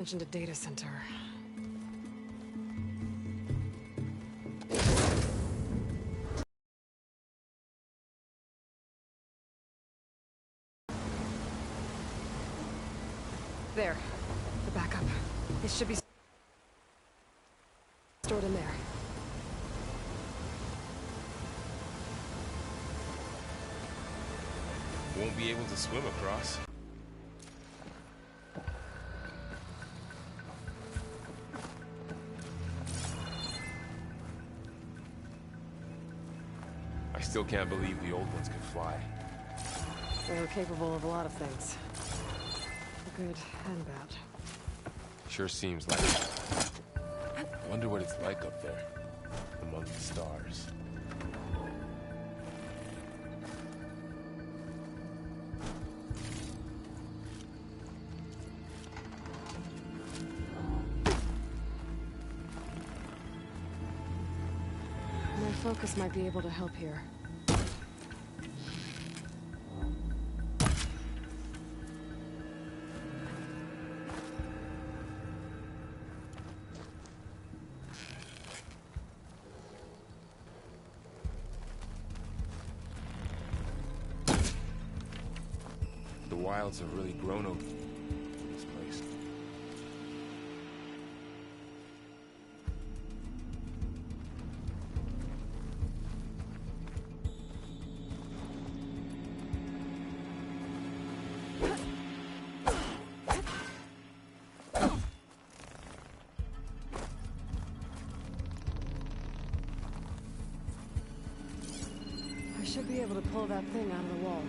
Mentioned a data center. There. The backup. It should be stored in there. Won't be able to swim across. I still can't believe the old ones could fly. They were capable of a lot of things. Good and bad. Sure seems like it. I wonder what it's like up there, among the stars. My focus might be able to help here. The wilds have really grown over this place. I should be able to pull that thing out of the wall.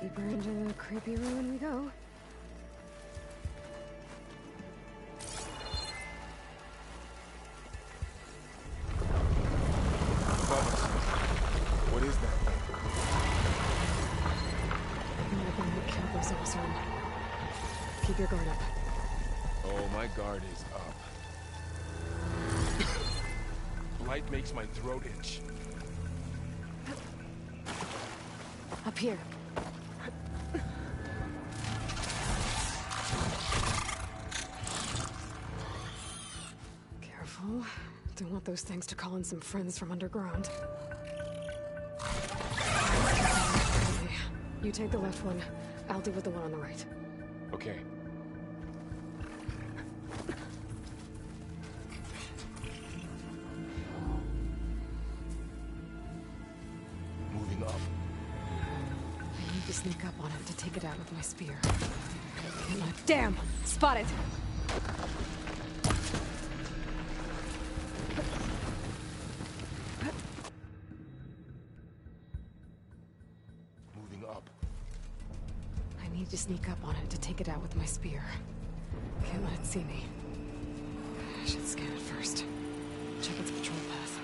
Deeper into the creepy ruin we go. What is that thing? Nothing would kill those Oseram. Keep your guard up. Oh, my guard is up. Light makes my throat itch. Up here. Careful. Don't want those things to call in some friends from underground. Okay. You take the left one. I'll deal with the one on the right. Okay. Moving up. I need to sneak up on it to take it out with my spear. Come on. Damn! Spot it! Moving up. I need to sneak up on it to take it out with my spear. Can't let it see me. I should scan it first. Check its patrol path.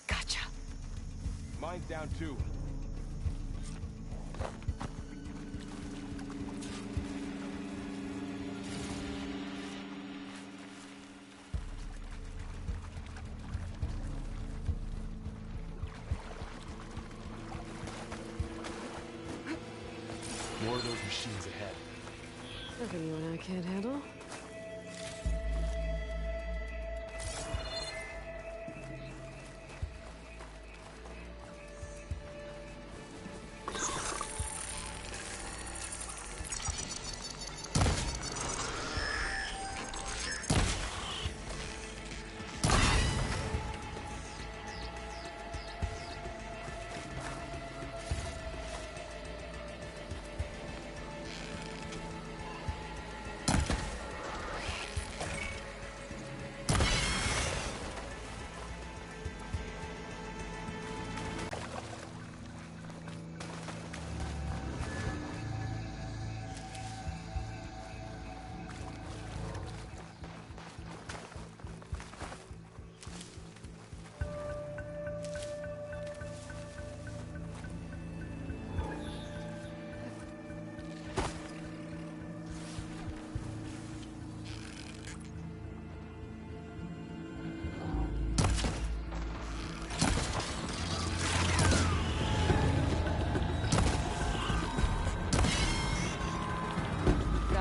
Gotcha. Mine's down too. More of those machines ahead. Nothing you and I can't handle.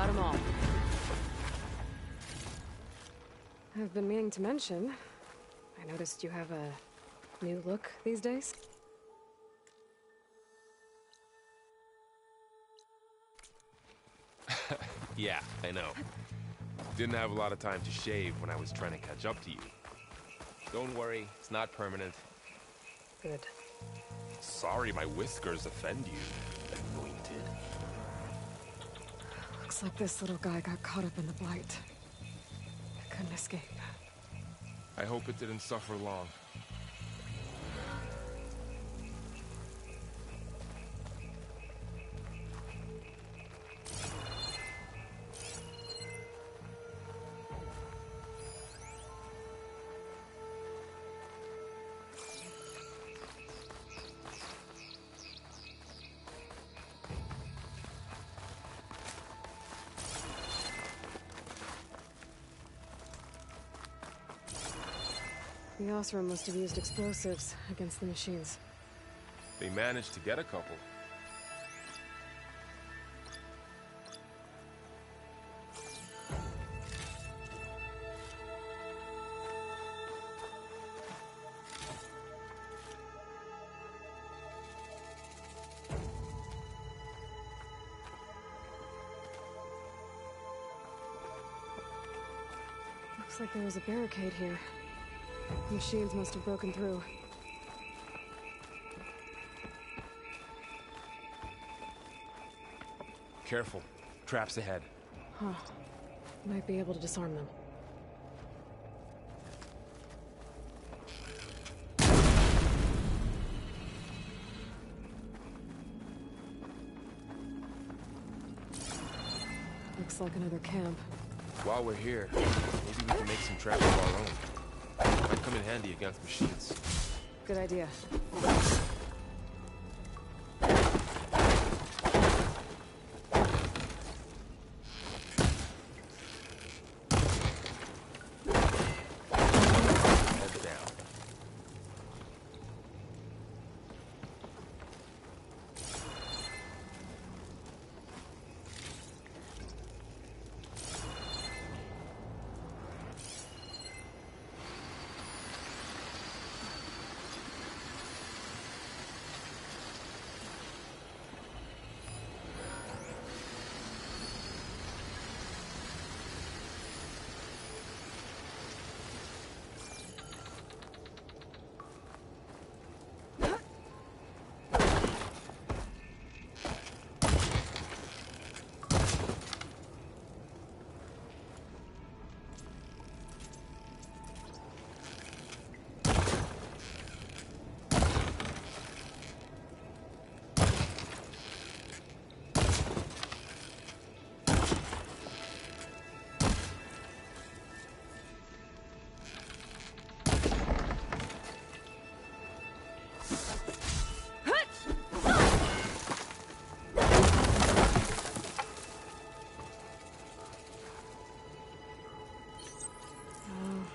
got them all. I've been meaning to mention, I noticed you have a new look these days. Yeah, I know. Didn't have a lot of time to shave when I was trying to catch up to you. Don't worry, it's not permanent. Good. Sorry my whiskers offend you, anointed. Looks like this little guy got caught up in the Blight. I couldn't escape. I hope it didn't suffer long. The Osram must have used explosives against the machines. They managed to get a couple. Looks like there was a barricade here. The machines must have broken through. Careful. Traps ahead. Huh. Might be able to disarm them. Looks like another camp. While we're here, maybe we can make some traps of our own. Might come in handy against machines. Good idea. Head down.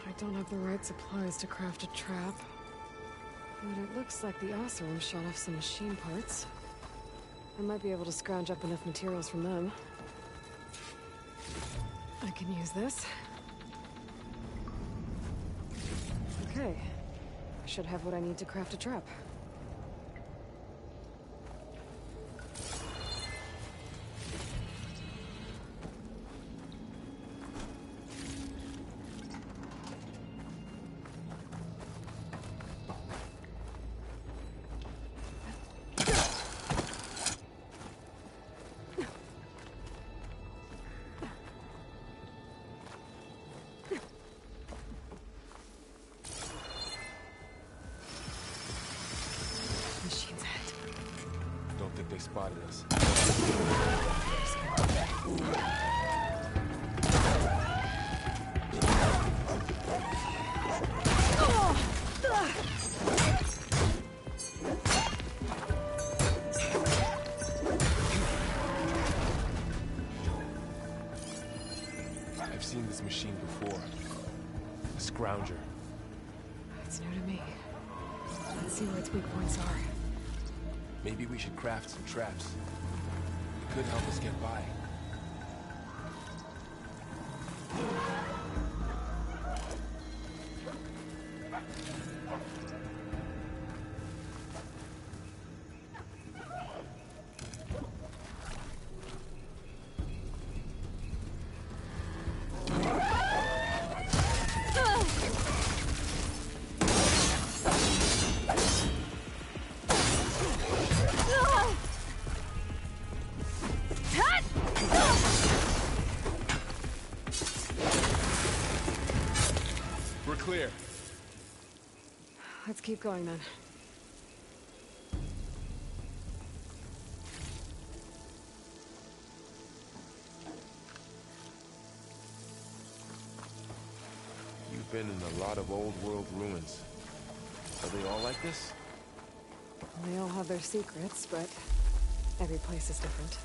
I don't have the right supplies to craft a trap. But it looks like the Osram shot off some machine parts. I might be able to scrounge up enough materials from them. I can use this. Okay. I should have what I need to craft a trap. Machines ahead. Don't think they spotted us. I've seen this machine before. A scrounger. It's new to me. Let's see where its weak points are. Maybe we should craft some traps. It could help us get by. We're clear. Let's keep going then. You've been in a lot of old world ruins. Are they all like this? They all have their secrets, but every place is different.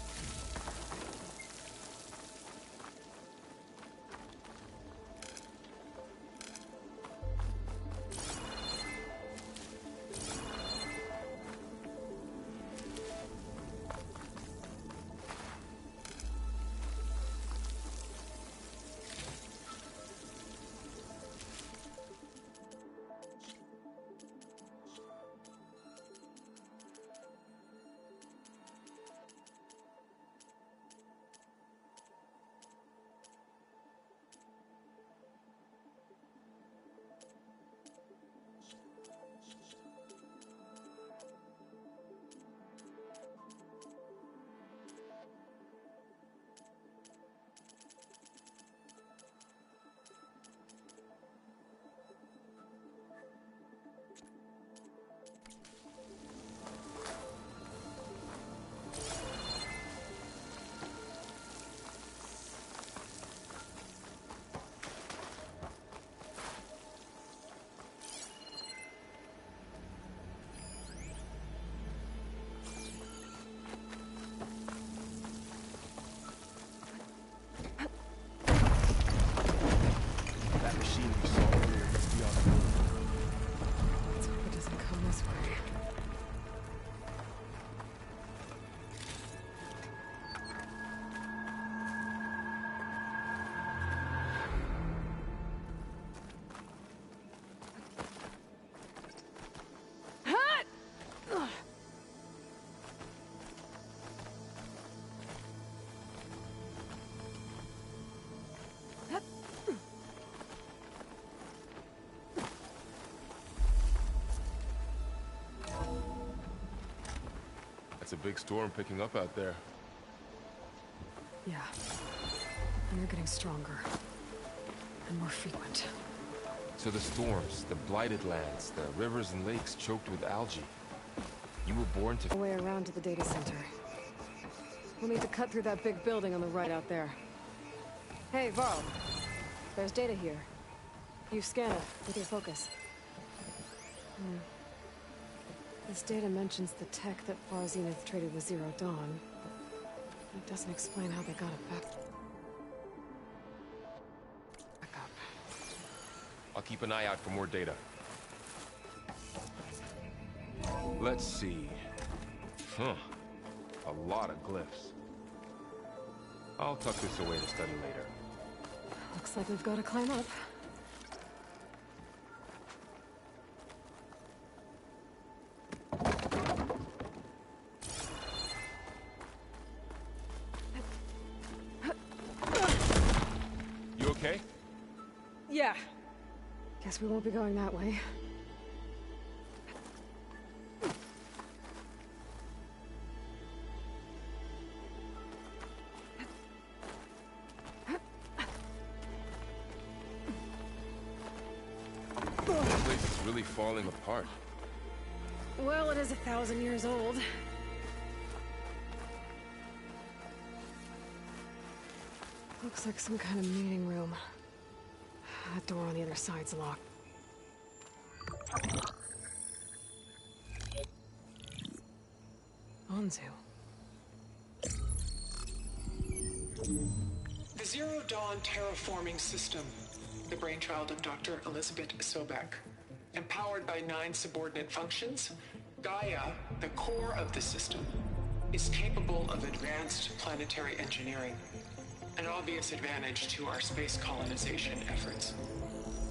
It's a big storm picking up out there. Yeah. And they're getting stronger. And more frequent. So the storms, the blighted lands, the rivers and lakes choked with algae. You were born to... Way around to the data center. We'll need to cut through that big building on the right out there. Hey, Varl. There's data here. You scan it with your focus. This data mentions the tech that Far Zenith traded with Zero Dawn. It doesn't explain how they got it back up. I'll keep an eye out for more data. Let's see. Huh. A lot of glyphs. I'll tuck this away to study later. Looks like we've got to climb up. You okay? Yeah. Guess we won't be going that way. This place is really falling apart. Well, it is 1,000 years old. Looks like some kind of meeting room. That door on the other side's locked. Anzu. The Zero Dawn terraforming system, the brainchild of Dr. Elizabeth Sobek. Empowered by 9 subordinate functions, Gaia, the core of the system, is capable of advanced planetary engineering. an obvious advantage to our space colonization efforts.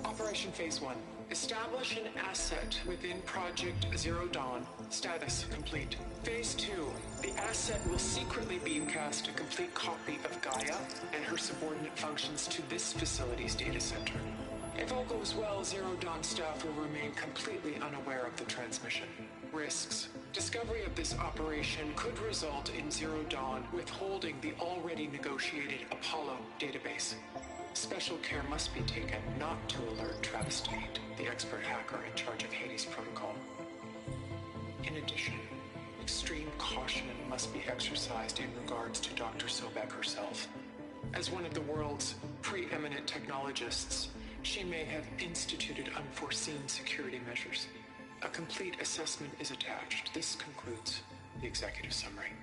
Operation Phase 1. Establish an asset within Project Zero Dawn. Status complete. Phase 2. The asset will secretly beamcast a complete copy of Gaia and her subordinate functions to this facility's data center. If all goes well, Zero Dawn staff will remain completely unaware of the transmission. Risks. Discovery of this operation could result in Zero Dawn withholding the already negotiated Apollo database. Special care must be taken not to alert Travis Tate, the expert hacker in charge of Hades Protocol. In addition, extreme caution must be exercised in regards to Dr. Sobek herself. As one of the world's preeminent technologists, she may have instituted unforeseen security measures. A complete assessment is attached. This concludes the executive summary.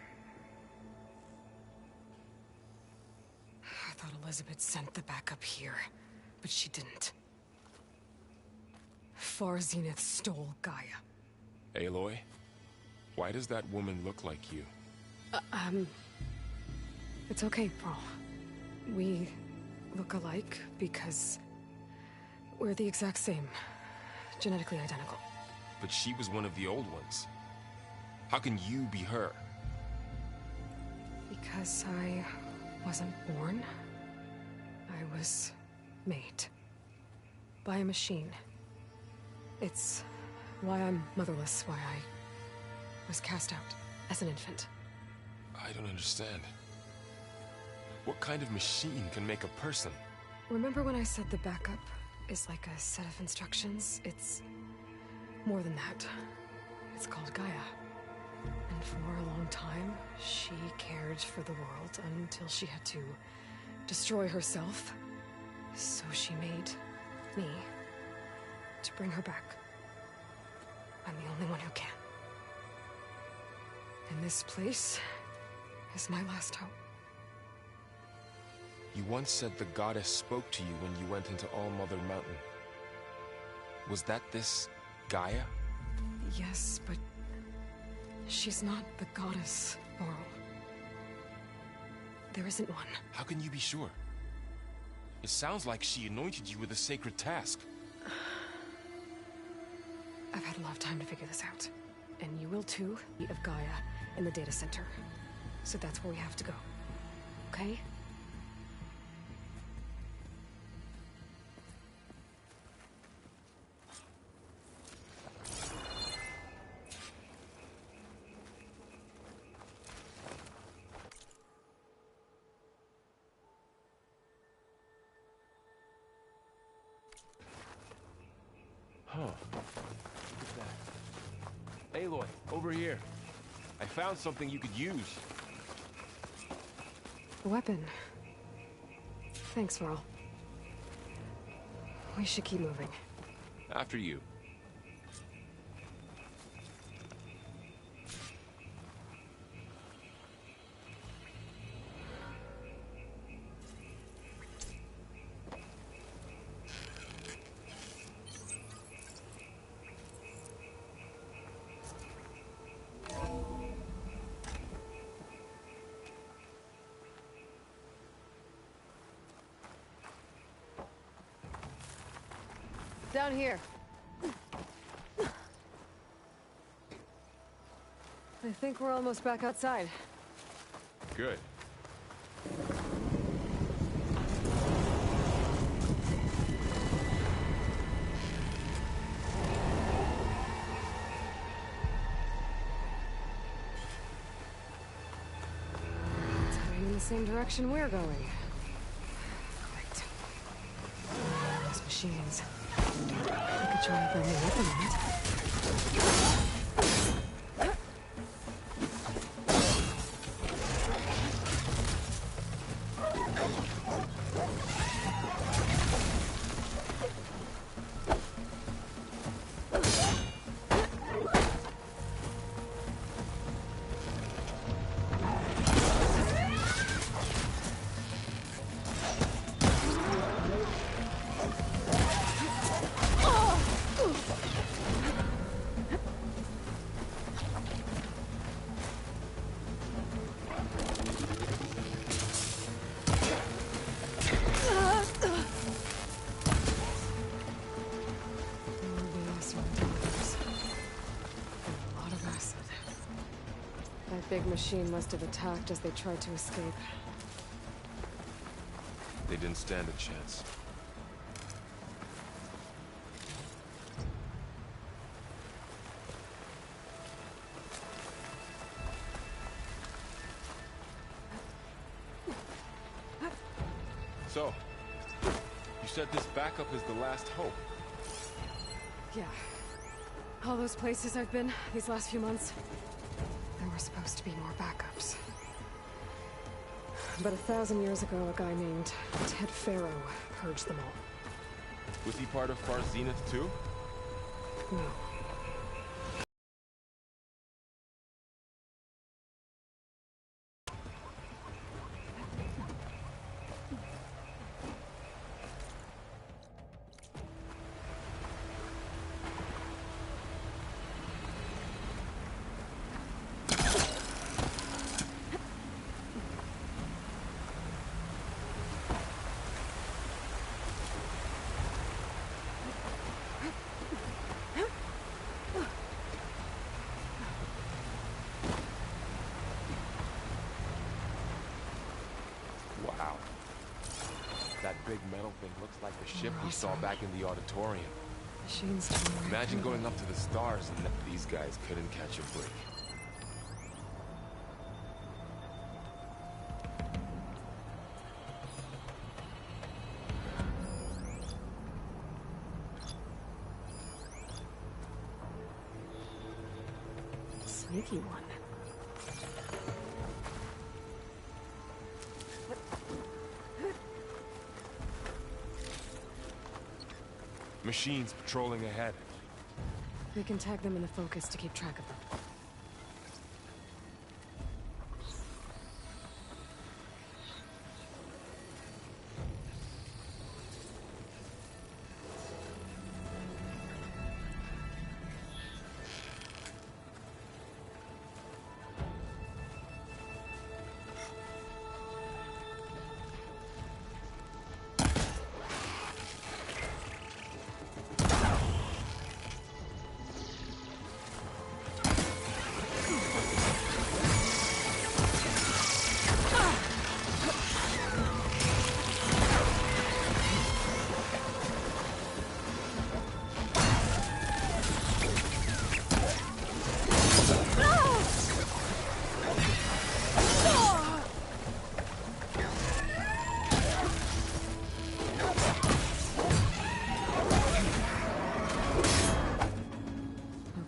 I thought Elizabeth sent the backup here, but she didn't. Far Zenith stole Gaia. Aloy? Why does that woman look like you? It's okay, Pearl. We look alike because we're the exact same. Genetically identical. But she was one of the old ones. How can you be her? Because I wasn't born. I was made. By a machine. It's why I'm motherless, why I was cast out as an infant. I don't understand. What kind of machine can make a person? Remember when I said the backup is like a set of instructions? It's more than that. It's called Gaia. And for a long time, she cared for the world until she had to destroy herself. So she made me to bring her back. I'm the only one who can. And this place is my last hope. You once said the goddess spoke to you when you went into All-Mother Mountain. Was that this Gaia? Yes, but she's not the goddess, Laurel. There isn't one. How can you be sure? It sounds like she anointed you with a sacred task. I've had a lot of time to figure this out. And you will too, of Gaia in the data center. So that's where we have to go. Okay? Huh. Look at that. Aloy, over here. I found something you could use. A weapon. Thanks, Varl. We should keep moving. After you. Down here. I think we're almost back outside. Good. It's heading in the same direction we're going. Right. Those machines. I could try a brand new weapon on it. machine must have attacked as they tried to escape. They didn't stand a chance. So, you said this backup is the last hope. Yeah. All those places I've been these last few months, there were supposed to be more backups. But 1,000 years ago, a guy named Ted Faro purged them all. Was he part of Far Zenith too? No. Wow. That big metal thing looks like the ship we saw back in the auditorium. Machines tomorrow. Imagine going up to the stars and these guys couldn't catch a break. Sneaky one. Machines patrolling ahead. We can tag them in the focus to keep track of them.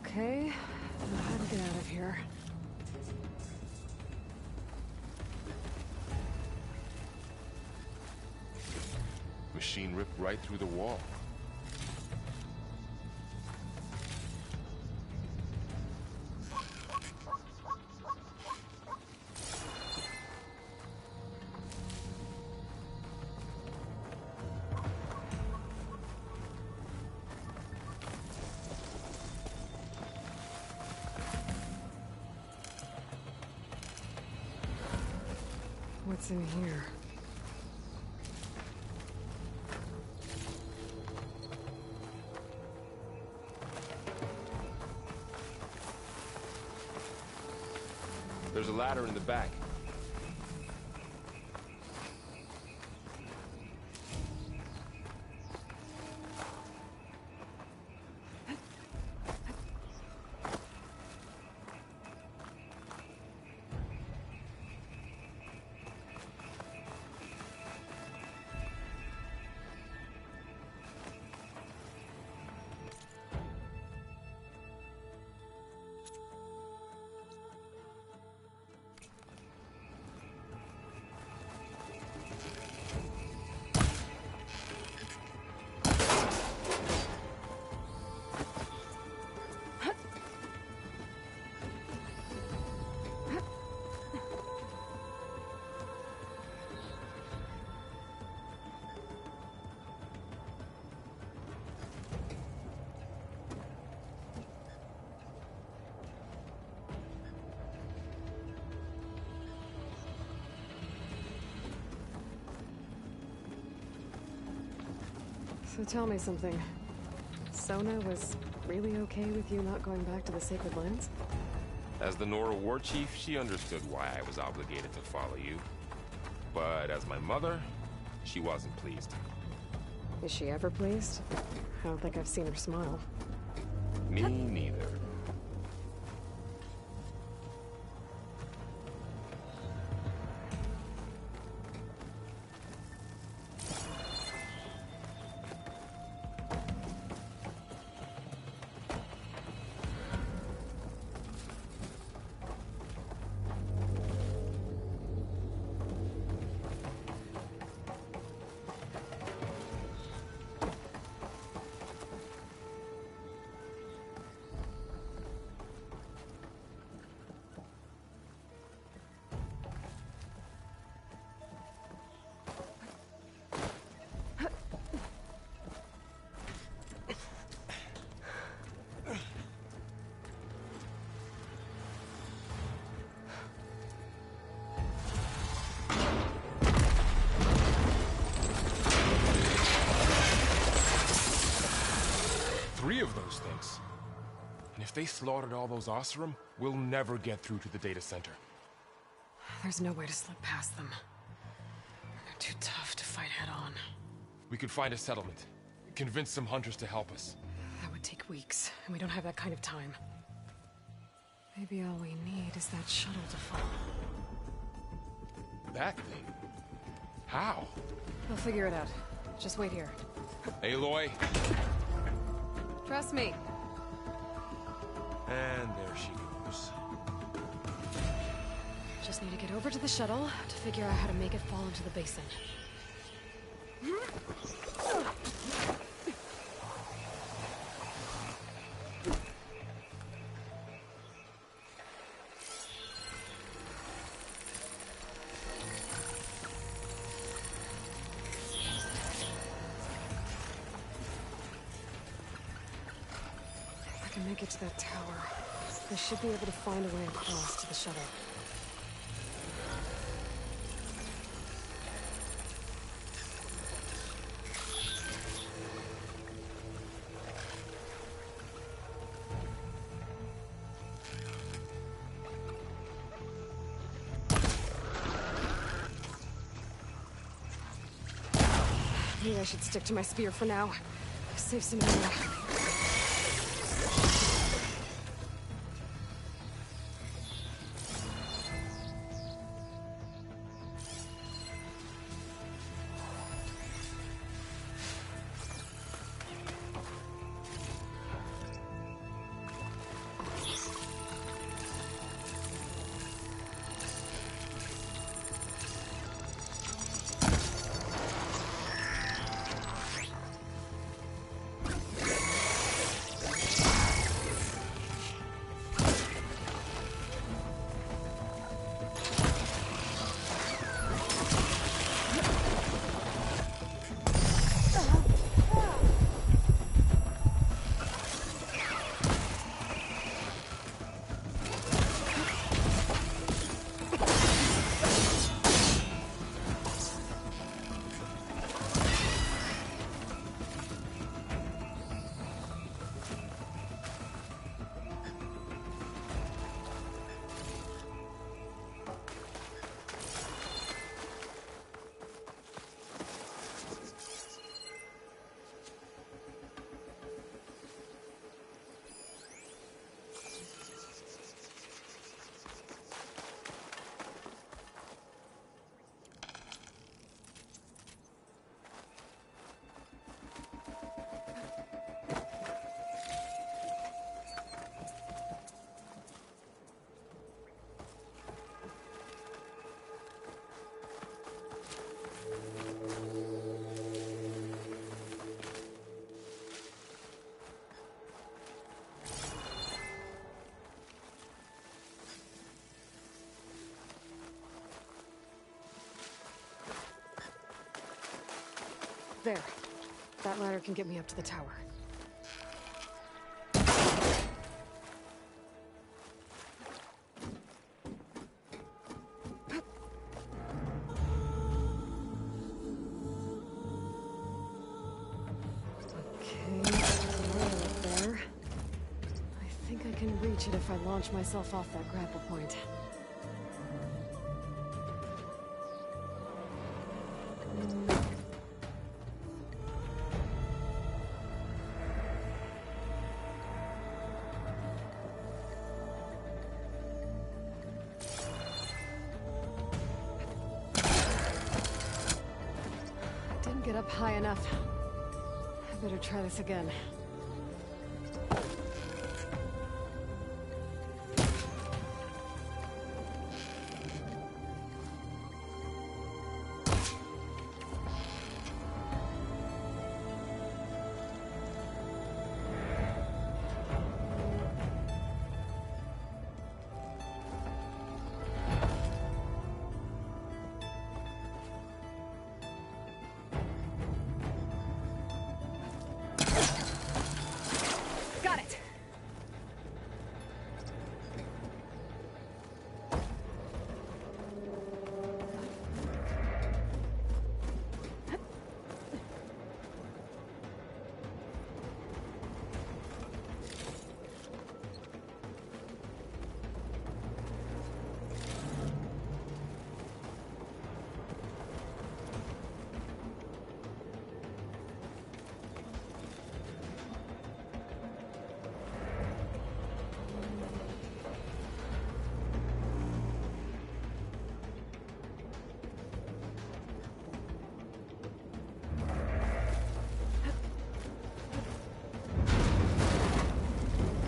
Okay, now how to get out of here. Machine ripped right through the wall. What's in here? There's a ladder in the back. So tell me something. Sona was really okay with you not going back to the Sacred Lands? As the Nora war chief, she understood why I was obligated to follow you. But as my mother, she wasn't pleased. Is she ever pleased? I don't think I've seen her smile. Me neither. Three of those things. And if they slaughtered all those Oseram, we'll never get through to the data center. There's no way to slip past them. They're too tough to fight head-on. We could find a settlement. Convince some hunters to help us. That would take weeks, and we don't have that kind of time. Maybe all we need is that shuttle to fall. That thing? How? We'll figure it out. Just wait here. Aloy. Trust me. And there she goes. Just need to get over to the shuttle to figure out how to make it fall into the basin. Make it to that tower. They should be able to find a way across to the shuttle. Maybe I should stick to my spear for now. Save some ammo. There. That ladder can get me up to the tower. Okay, up there. I think I can reach reach it if I launch myself off that grapple point. Didn't get up high enough. I better try this again. Got it!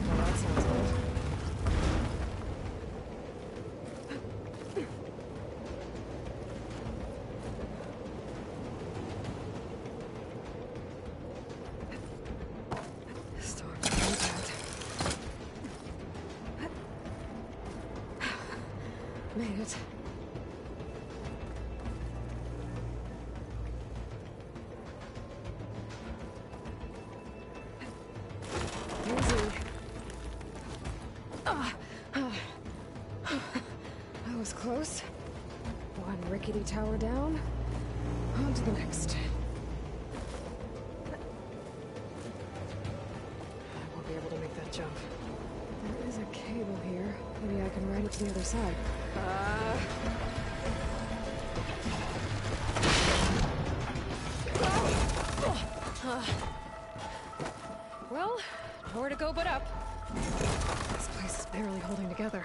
Well, that sounds good. Storm comes out. Made it. Easy. That was close. One rickety tower down. On to the next. I won't be able to make that jump. There is a cable here. Maybe I can ride it to the other side. Well, nowhere to go but up. This place is barely holding together.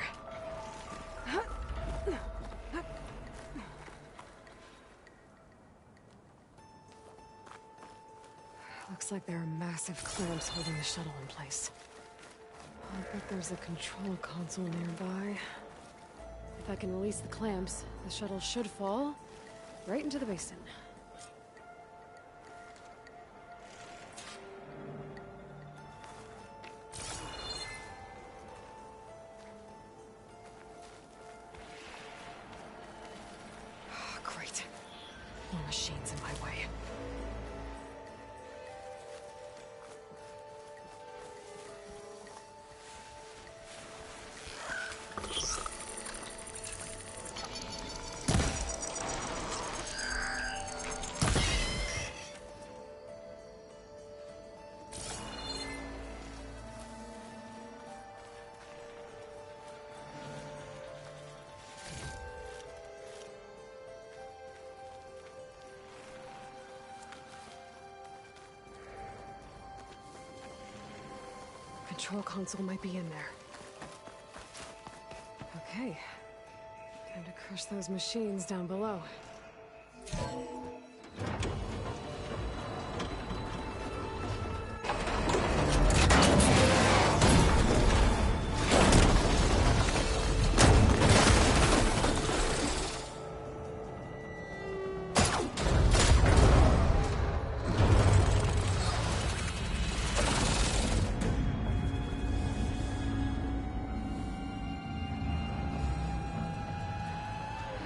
Looks like there are massive clamps holding the shuttle in place. I'll bet there's a control console nearby. If I can release the clamps, the shuttle should fall right into the basin. Great. More machines in my way. Control console might be in there. Okay. Time to crush those machines down below.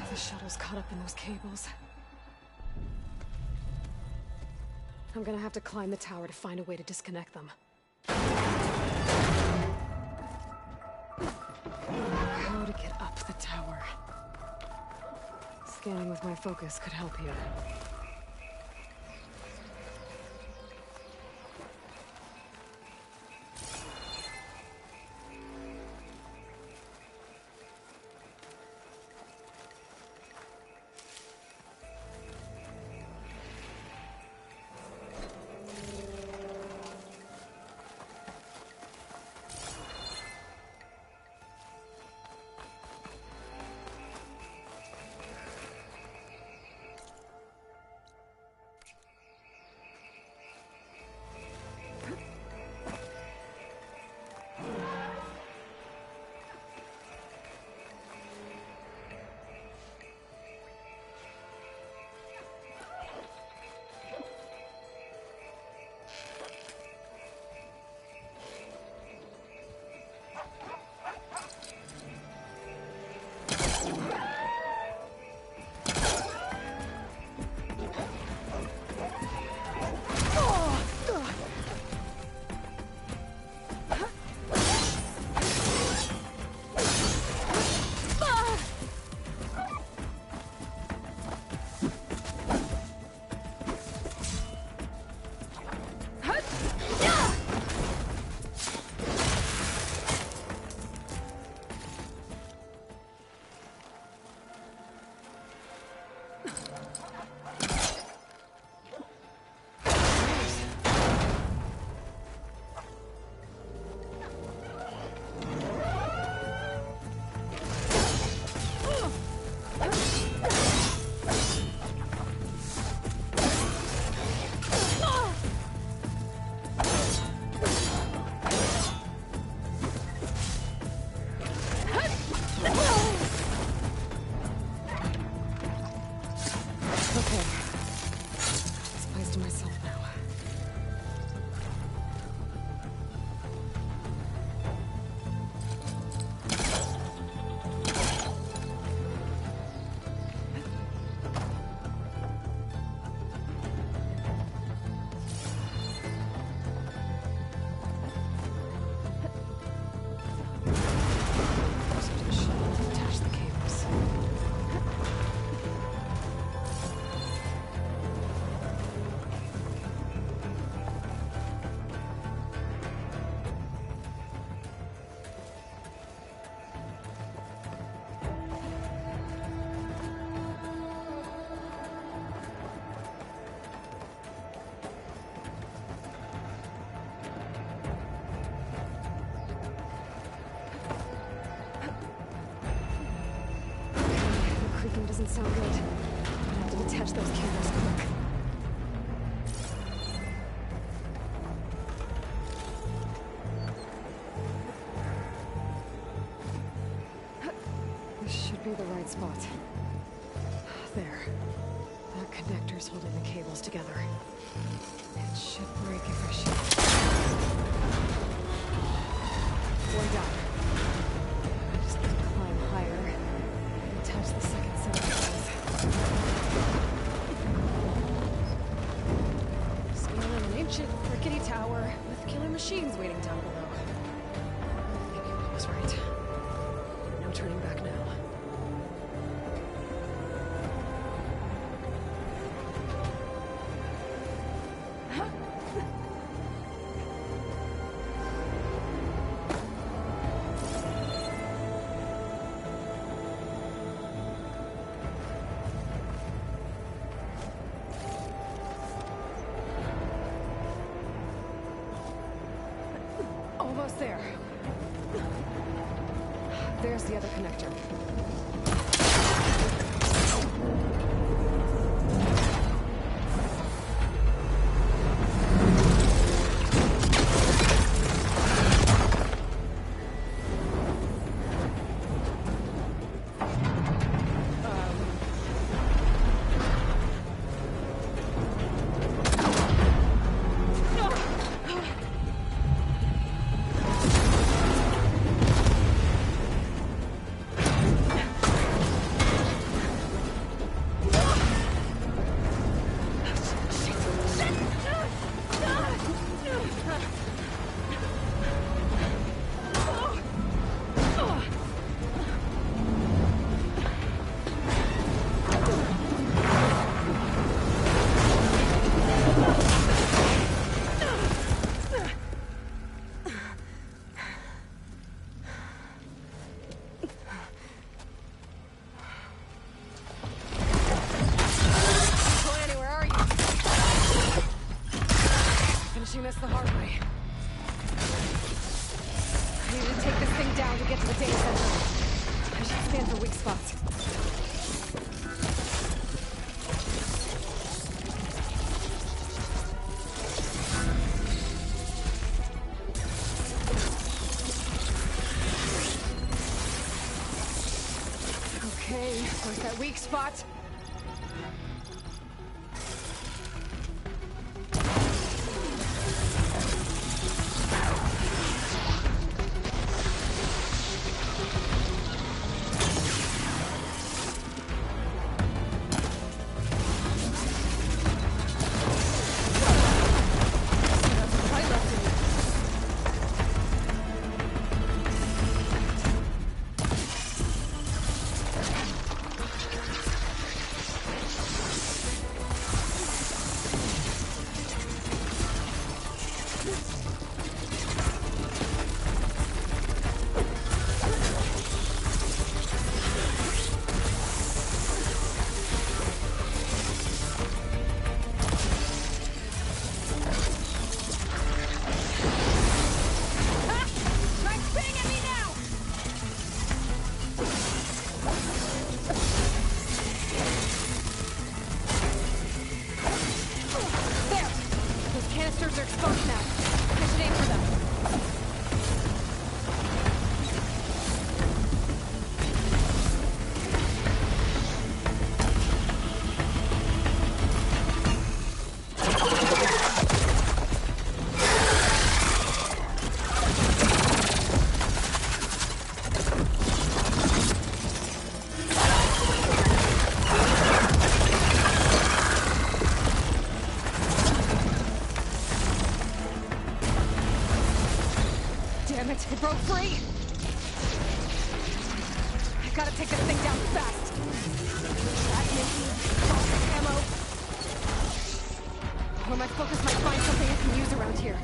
The shuttle's caught up in those cables. I'm gonna have to climb the tower to find a way to disconnect them. How to get up the tower. Scanning with my focus could help here. Doesn't sound good. I have to detach those cameras quick. This should be the right spot. There. That connector's holding the cables together. It should break if I shoot. One down. I just need to climb higher and attach the second set of cables. Scaling an ancient rickety tower with killer machines waiting down below. I think I was right. No turning back now. Almost there. There's the other connector. This the hard way. I need to take this thing down to get to the data center. I should scan for weak spots. Okay, where's that weak spot? it! It broke free! I gotta take this thing down fast! Ammo! Where my focus might find something I can use around here.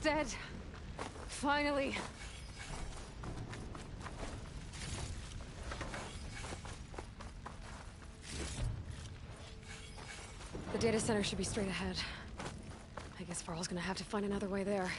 Dead. Finally. The data center should be straight ahead. I guess Varl's gonna have to find another way there.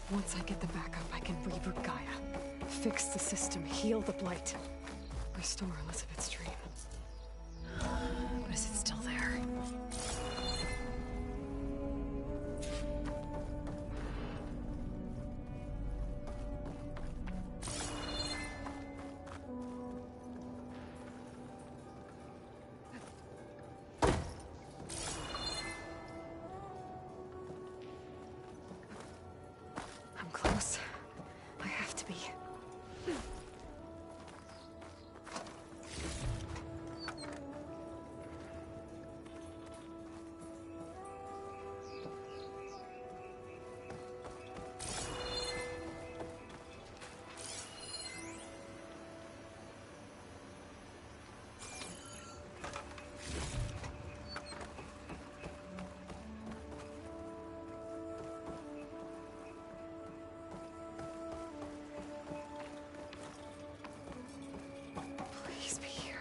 Once I get the backup, I can reboot Gaia. Fix the system, heal the Blight. Restore Elizabeth's dream. But is it still there? I'm close. I have to be. Please be here.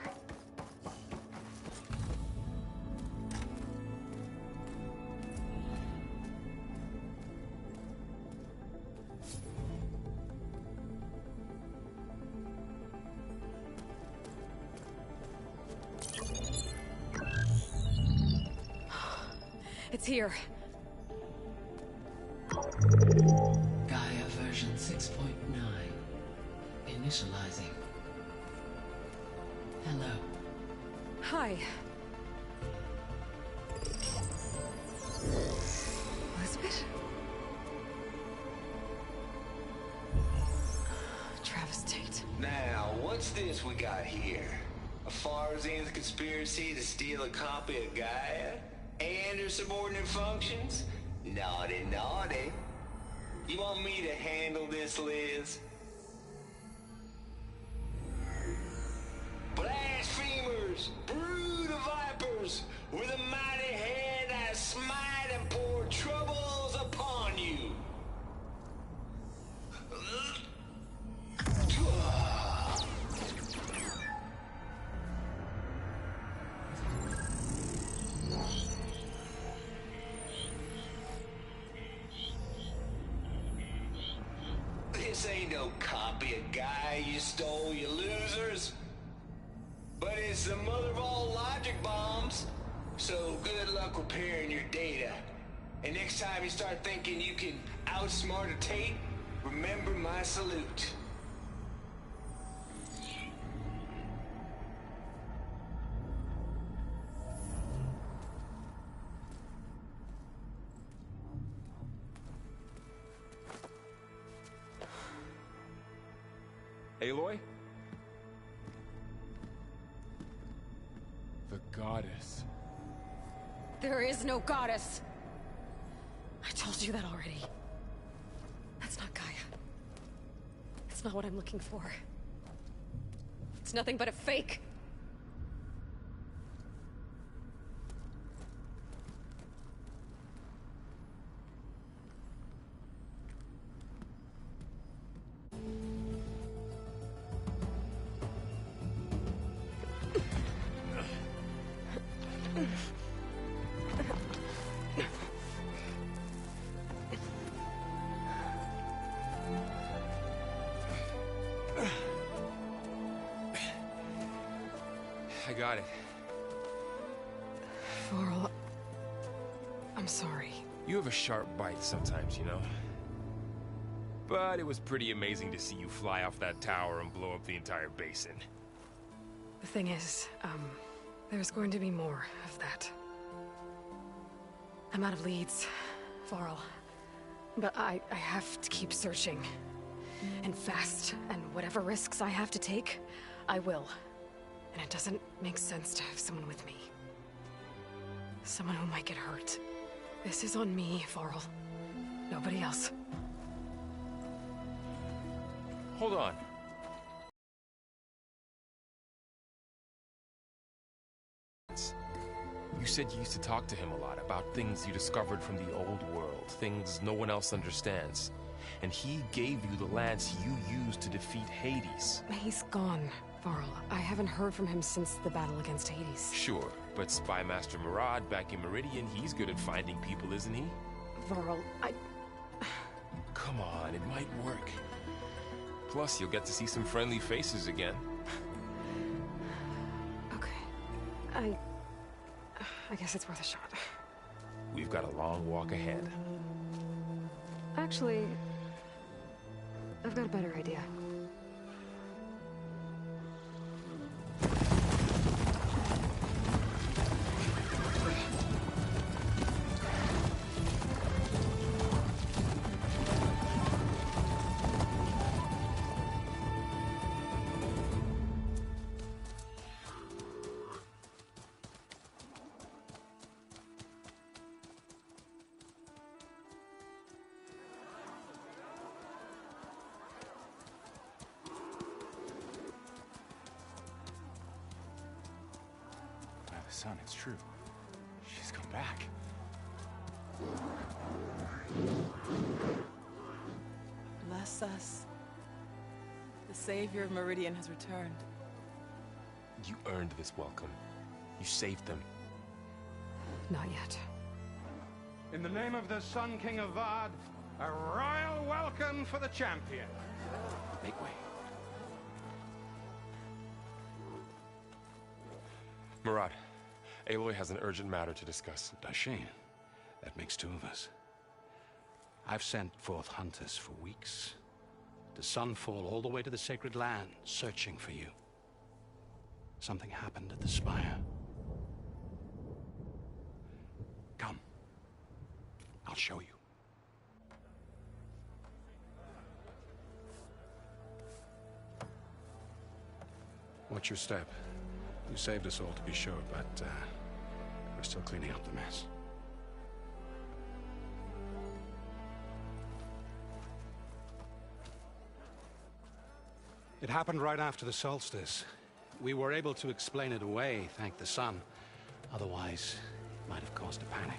It's here. Gaia version 6.9. Initializing. Hello. Hi. Elizabeth? Travis Tate. Now, what's this we got here? A Farzian's conspiracy to steal a copy of Gaia? And her subordinate functions? Naughty, naughty. You want me to handle this, Liz? femurs, brood of vipers, with a mighty hand I smite and pour troubles upon you. This ain't no copy of Gaia you stole, you losers. But it's the mother of all logic bombs. So good luck repairing your data. And next time you start thinking you can outsmart a Tate, remember my salute. Aloy? The goddess. There is no goddess. I told you that already. That's not Gaia. It's not what I'm looking for. It's nothing but a fake. I got it. Varl, I'm sorry. You have a sharp bite sometimes, you know? But it was pretty amazing to see you fly off that tower and blow up the entire basin. The thing is, there's going to be more of that. I'm out of leads, Varl. But I have to keep searching. And fast, and whatever risks I have to take, I will. And it doesn't make sense to have someone with me. Someone who might get hurt. This is on me, Varl. Nobody else. Hold on. You said you used to talk to him a lot about things you discovered from the old world, things no one else understands. And he gave you the lance you used to defeat Hades. He's gone, Varl. I haven't heard from him since the battle against Hades. Sure, but Spy Master Murad back in Meridian, he's good at finding people, isn't he? Varl, Come on, it might work. Plus, you'll get to see some friendly faces again. Okay. I guess it's worth a shot. We've got a long walk ahead. Actually, I've got a better idea. Son, it's true. She's come back. Bless us. The Savior of Meridian has returned. You earned this welcome. You saved them. Not yet. In the name of the Sun King of Vard, a royal welcome for the champion. Make way. Murad, Aloy has an urgent matter to discuss. Dashane, that makes two of us. I've sent forth hunters for weeks, to Sunfall all the way to the Sacred Land, searching for you. Something happened at the Spire. Come. I'll show you. Watch your step. You saved us all, to be sure, but we're still cleaning up the mess. It happened right after the solstice. We were able to explain it away, thank the sun. Otherwise, it might have caused a panic.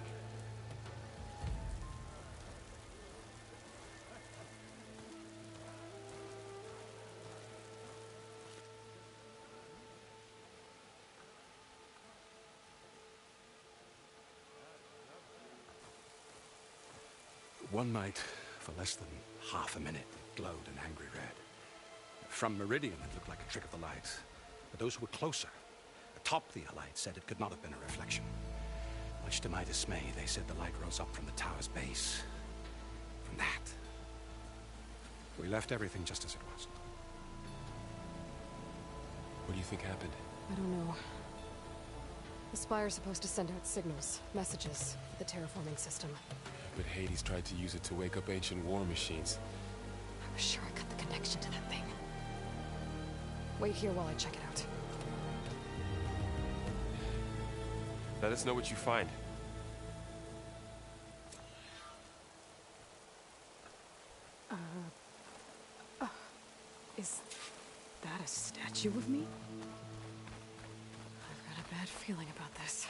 One night, for less than half a minute, it glowed an angry red. From Meridian, it looked like a trick of the light. But those who were closer, atop the light, said it could not have been a reflection. Much to my dismay, they said the light rose up from the tower's base. From that. We left everything just as it was. What do you think happened? I don't know. The Spire's supposed to send out signals, messages, for the terraforming system. But Hades tried to use it to wake up ancient war machines. I was sure I got the connection to that thing. Wait here while I check it out. Let us know what you find. Is that a statue of me? I've got a bad feeling about this.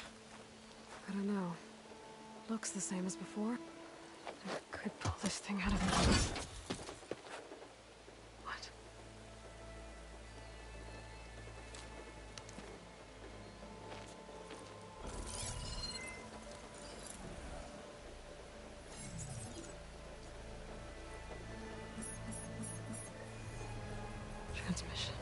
I don't know. Looks the same as before. I could pull this thing out of me. What? Transmission.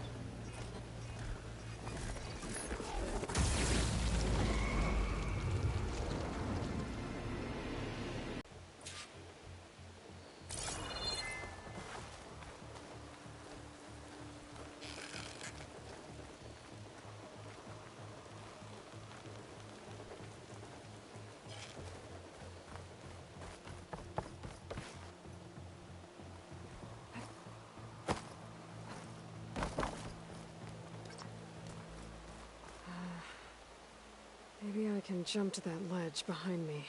Maybe I can jump to that ledge behind me.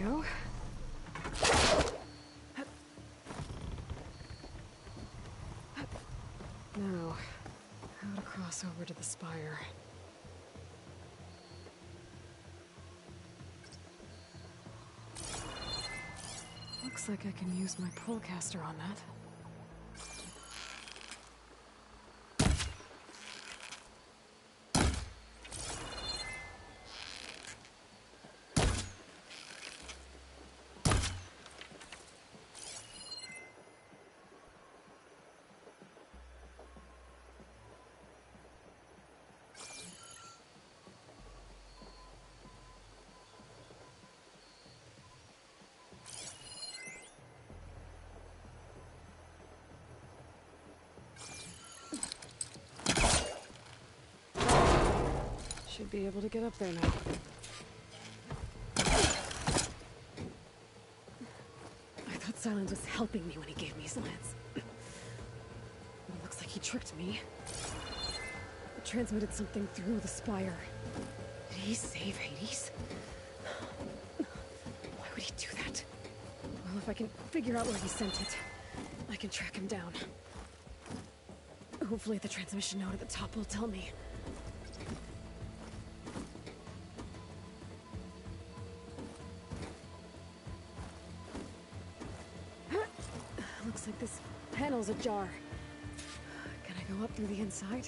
Go. Now, how to cross over to the Spire. Looks like I can use my pullcaster on that. Should be able to get up there now. I thought Silence was helping me when he gave me slants. But it looks like he tricked me. It transmitted something through the Spire. Did he save Hades? Why would he do that? Well, if I can figure out where he sent it, I can track him down. Hopefully the transmission node at the top will tell me. hell's ajar? Can I go up through the inside?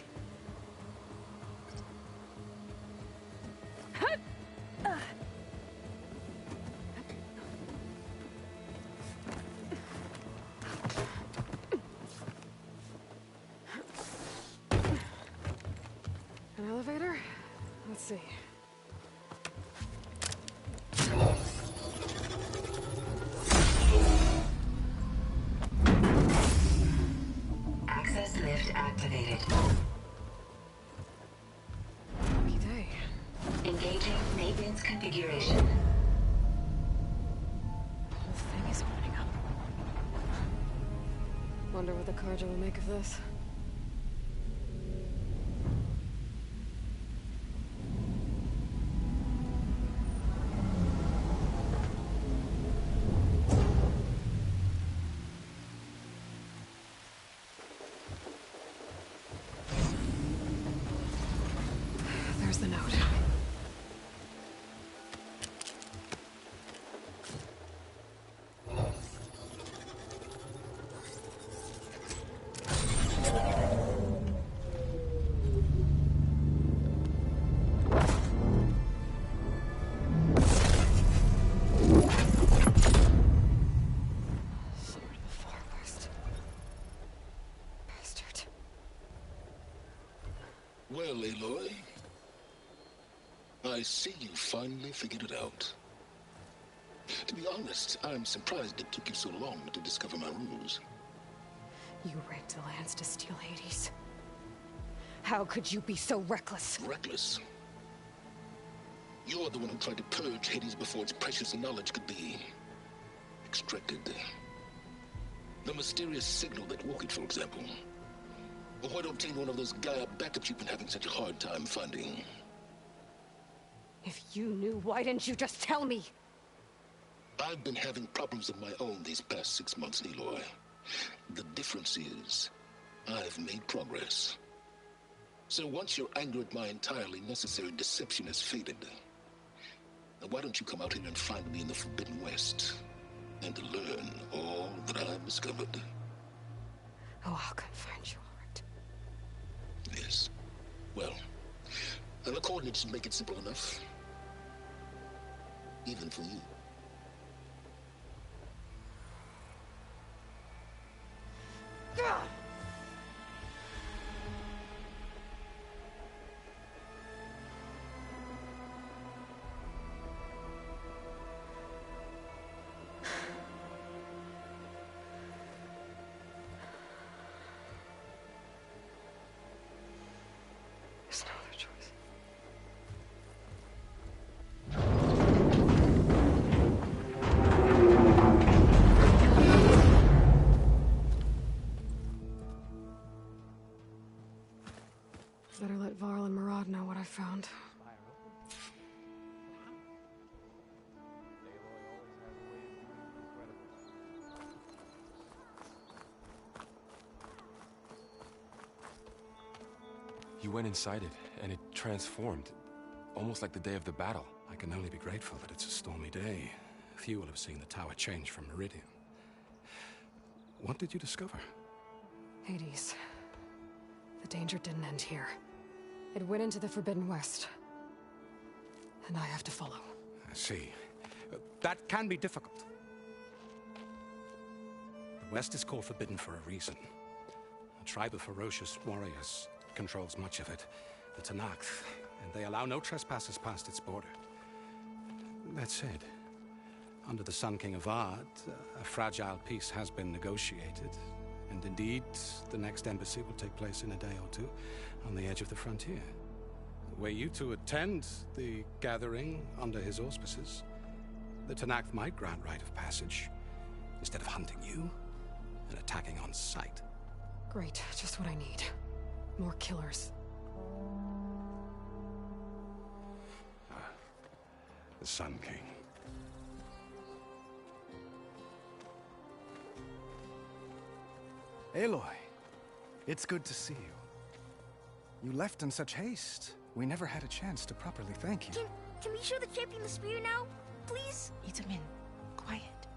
An elevator? Let's see. Access lift activated. Lucky day. Engaging maintenance configuration. The whole thing is opening up. Wonder what the Carja will make of this. There's the note. Sword of the Far West. Bastard. Well, Aloy, I see you finally figured it out. To be honest, I'm surprised it took you so long to discover my ruse. You rigged the lands to steal Hades. How could you be so reckless? Reckless? You're the one who tried to purge Hades before its precious knowledge could be extracted. The mysterious signal that woke it, for example. Or why to obtain one of those Gaia backups you've been having such a hard time finding. If you knew, why didn't you just tell me? I've been having problems of my own these past 6 months, Aloy. The difference is, I've made progress. So once your anger at my entirely necessary deception has faded, why don't you come out here and find me in the Forbidden West, and learn all that I've discovered? Oh, I'll come find you, all right. Yes. Well, the coordinates should make it simple enough. Even for you. There's no other choice. Better let Varl and Murad know what I found. You went inside it, and it transformed. Almost like the day of the battle. I can only be grateful that it's a stormy day. Few will have seen the tower change from Meridian. What did you discover? Hades. The danger didn't end here. It went into the Forbidden West. And I have to follow. I see. That can be difficult. The West is called Forbidden for a reason. A tribe of ferocious warriors controls much of it, the Tenakth, and they allow no trespassers past its border. That said, under the Sun King Avad, a fragile peace has been negotiated, and indeed, the next embassy will take place in a day or two on the edge of the frontier. Were you to attend the gathering under his auspices, the Tenakth might grant right of passage, instead of hunting you and attacking on sight. Great, just what I need. More killers. The Sun King. Aloy, it's good to see you. You left in such haste. We never had a chance to properly thank you. Can we show the champion the spear now? Please? Itamen, quiet.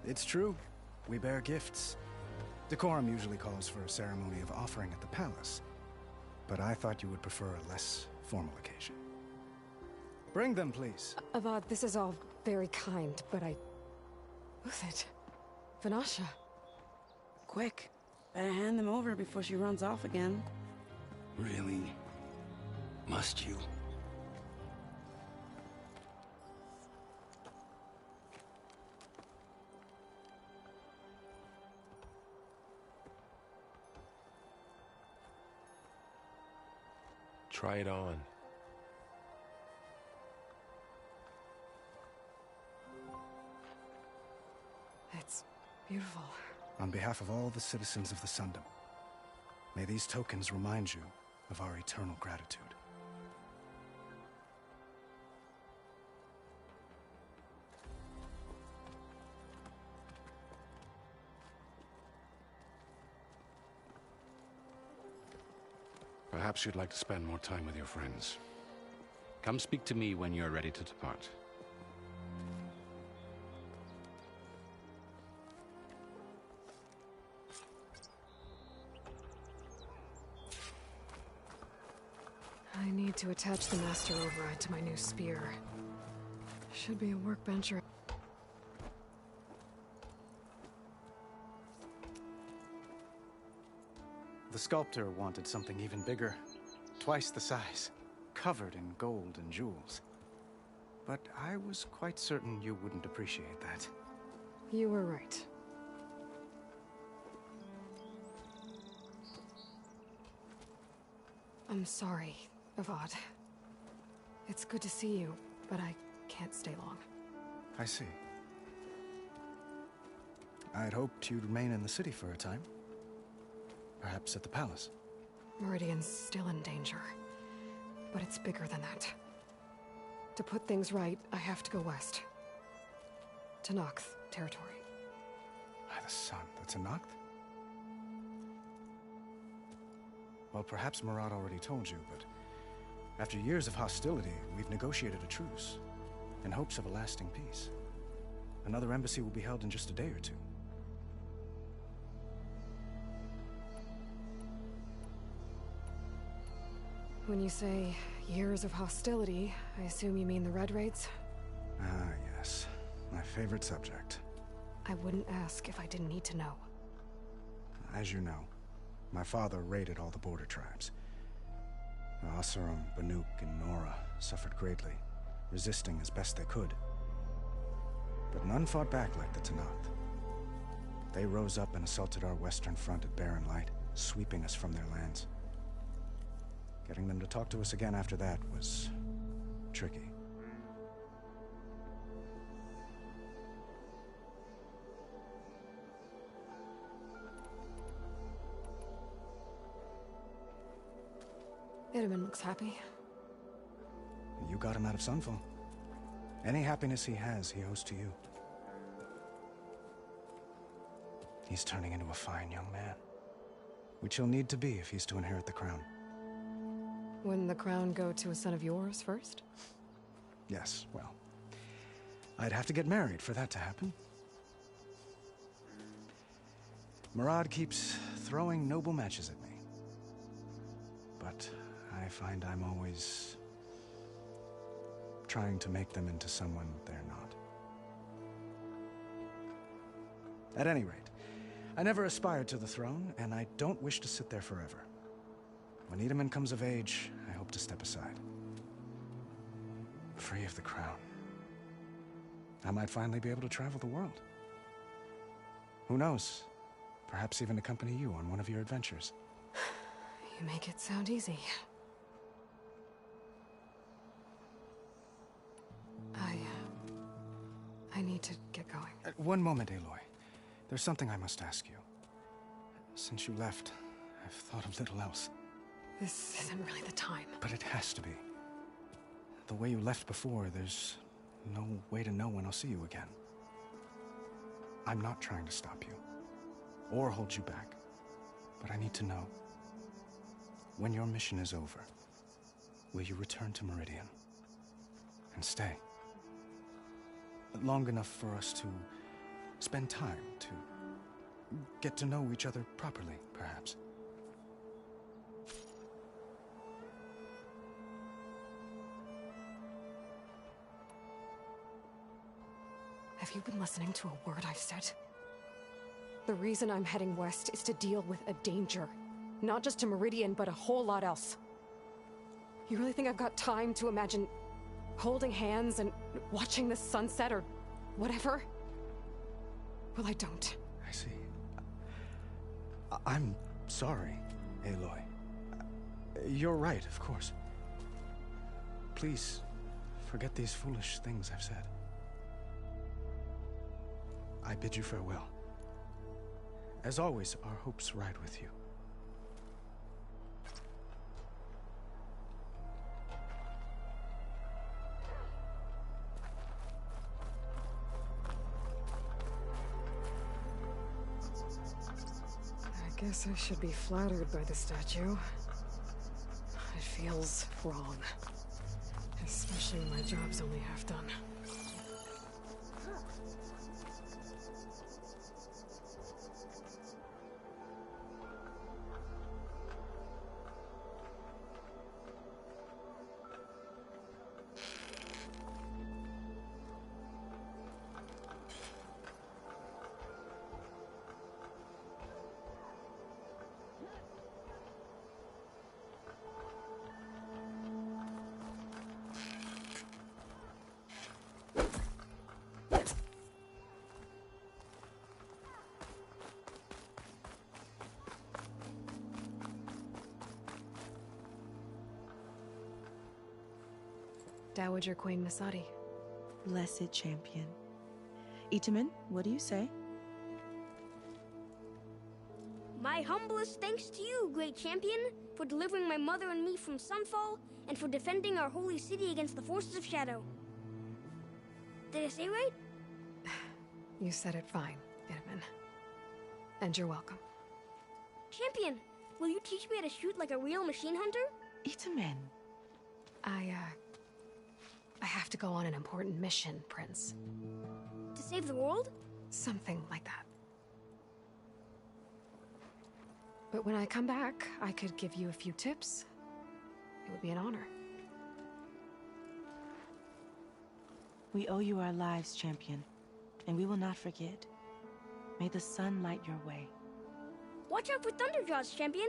It's true. We bear gifts. Decorum usually calls for a ceremony of offering at the palace, but I thought you would prefer a less formal occasion. Bring them, please. Avad, this is all very kind, but I... Uthid. Vanasha. Quick. Better hand them over before she runs off again. Really? Must you? Try it on. It's beautiful. On behalf of all the citizens of the Sundom, may these tokens remind you of our eternal gratitude. Perhaps you'd like to spend more time with your friends. Come speak to me when you're ready to depart. I need to attach the Master Override to my new spear. Should be a workbench or... The sculptor wanted something even bigger, twice the size, covered in gold and jewels. But I was quite certain you wouldn't appreciate that. You were right. I'm sorry, Avad. It's good to see you, but I can't stay long. I see. I'd hoped you'd remain in the city for a time. Perhaps at the palace. Meridian's still in danger, but it's bigger than that. To put things right, I have to go west. To Noct territory. By the sun, that's a Noct? Well, perhaps Murad already told you, but after years of hostility, we've negotiated a truce in hopes of a lasting peace. Another embassy will be held in just a day or two. When you say years of hostility, I assume you mean the Red Raids? Ah, yes. My favorite subject. I wouldn't ask if I didn't need to know. As you know, my father raided all the border tribes. Oseram, Banuk, and Nora suffered greatly, resisting as best they could. But none fought back like the Tenakth. They rose up and assaulted our western front at Barren Light, sweeping us from their lands. Getting them to talk to us again after that was tricky. Itamen looks happy. You got him out of Sunfall. Any happiness he has, he owes to you. He's turning into a fine young man, which he'll need to be if he's to inherit the crown. Wouldn't the crown go to a son of yours first? Yes, well, I'd have to get married for that to happen. Murad keeps throwing noble matches at me. But I find I'm always trying to make them into someone they're not. At any rate, I never aspired to the throne, and I don't wish to sit there forever. When Itamen comes of age, I hope to step aside. Free of the crown. I might finally be able to travel the world. Who knows? Perhaps even accompany you on one of your adventures. You make it sound easy. I need to get going. One moment, Aloy. There's something I must ask you. Since you left, I've thought of little else. This isn't really the time. But it has to be. The way you left before, there's no way to know when I'll see you again. I'm not trying to stop you, or hold you back. But I need to know. When your mission is over, will you return to Meridian? And stay? Long enough for us to spend time, to get to know each other properly, perhaps. Have you been listening to a word I've said? The reason I'm heading west is to deal with a danger. Not just to Meridian, but a whole lot else. You really think I've got time to imagine holding hands and watching the sunset or whatever? Well, I don't. I see. I'm sorry, Aloy. You're right, of course. Please, forget these foolish things I've said. I bid you farewell. As always, our hopes ride with you. I guess I should be flattered by the statue. It feels wrong. Especially when my job's only half done. Dowager Queen Masadi. Blessed champion. Itamen, what do you say? My humblest thanks to you, great champion, for delivering my mother and me from Sunfall, and for defending our holy city against the forces of Shadow. Did I say right? You said it fine, Itamen. And you're welcome. Champion, will you teach me how to shoot like a real machine hunter? Itamen. I have to go on an important mission, Prince. To save the world? Something like that. But when I come back, I could give you a few tips. It would be an honor. We owe you our lives, champion, and we will not forget. May the sun light your way. Watch out for Thunderjaws, champion!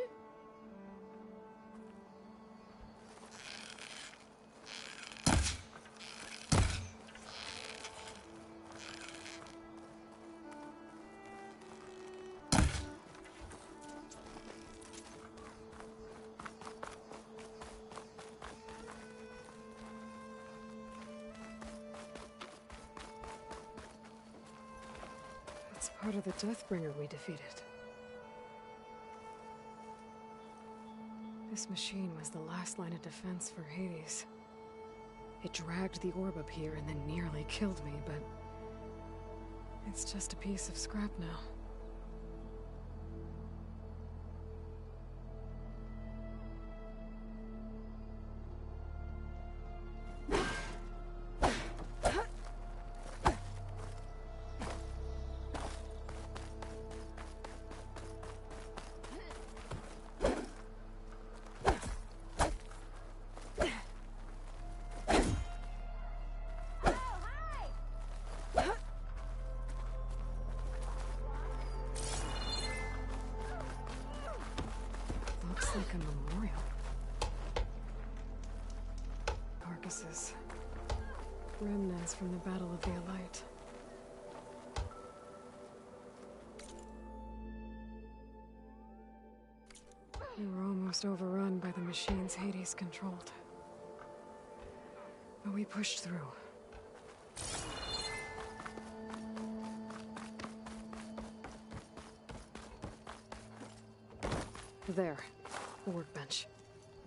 It's part of the Deathbringer we defeated. This machine was the last line of defense for Hades. It dragged the orb up here and then nearly killed me, but it's just a piece of scrap now. Looks like a memorial. Carcasses. Remnants from the Battle of the Elite. We were almost overrun by the machines Hades controlled. But we pushed through. There, the workbench.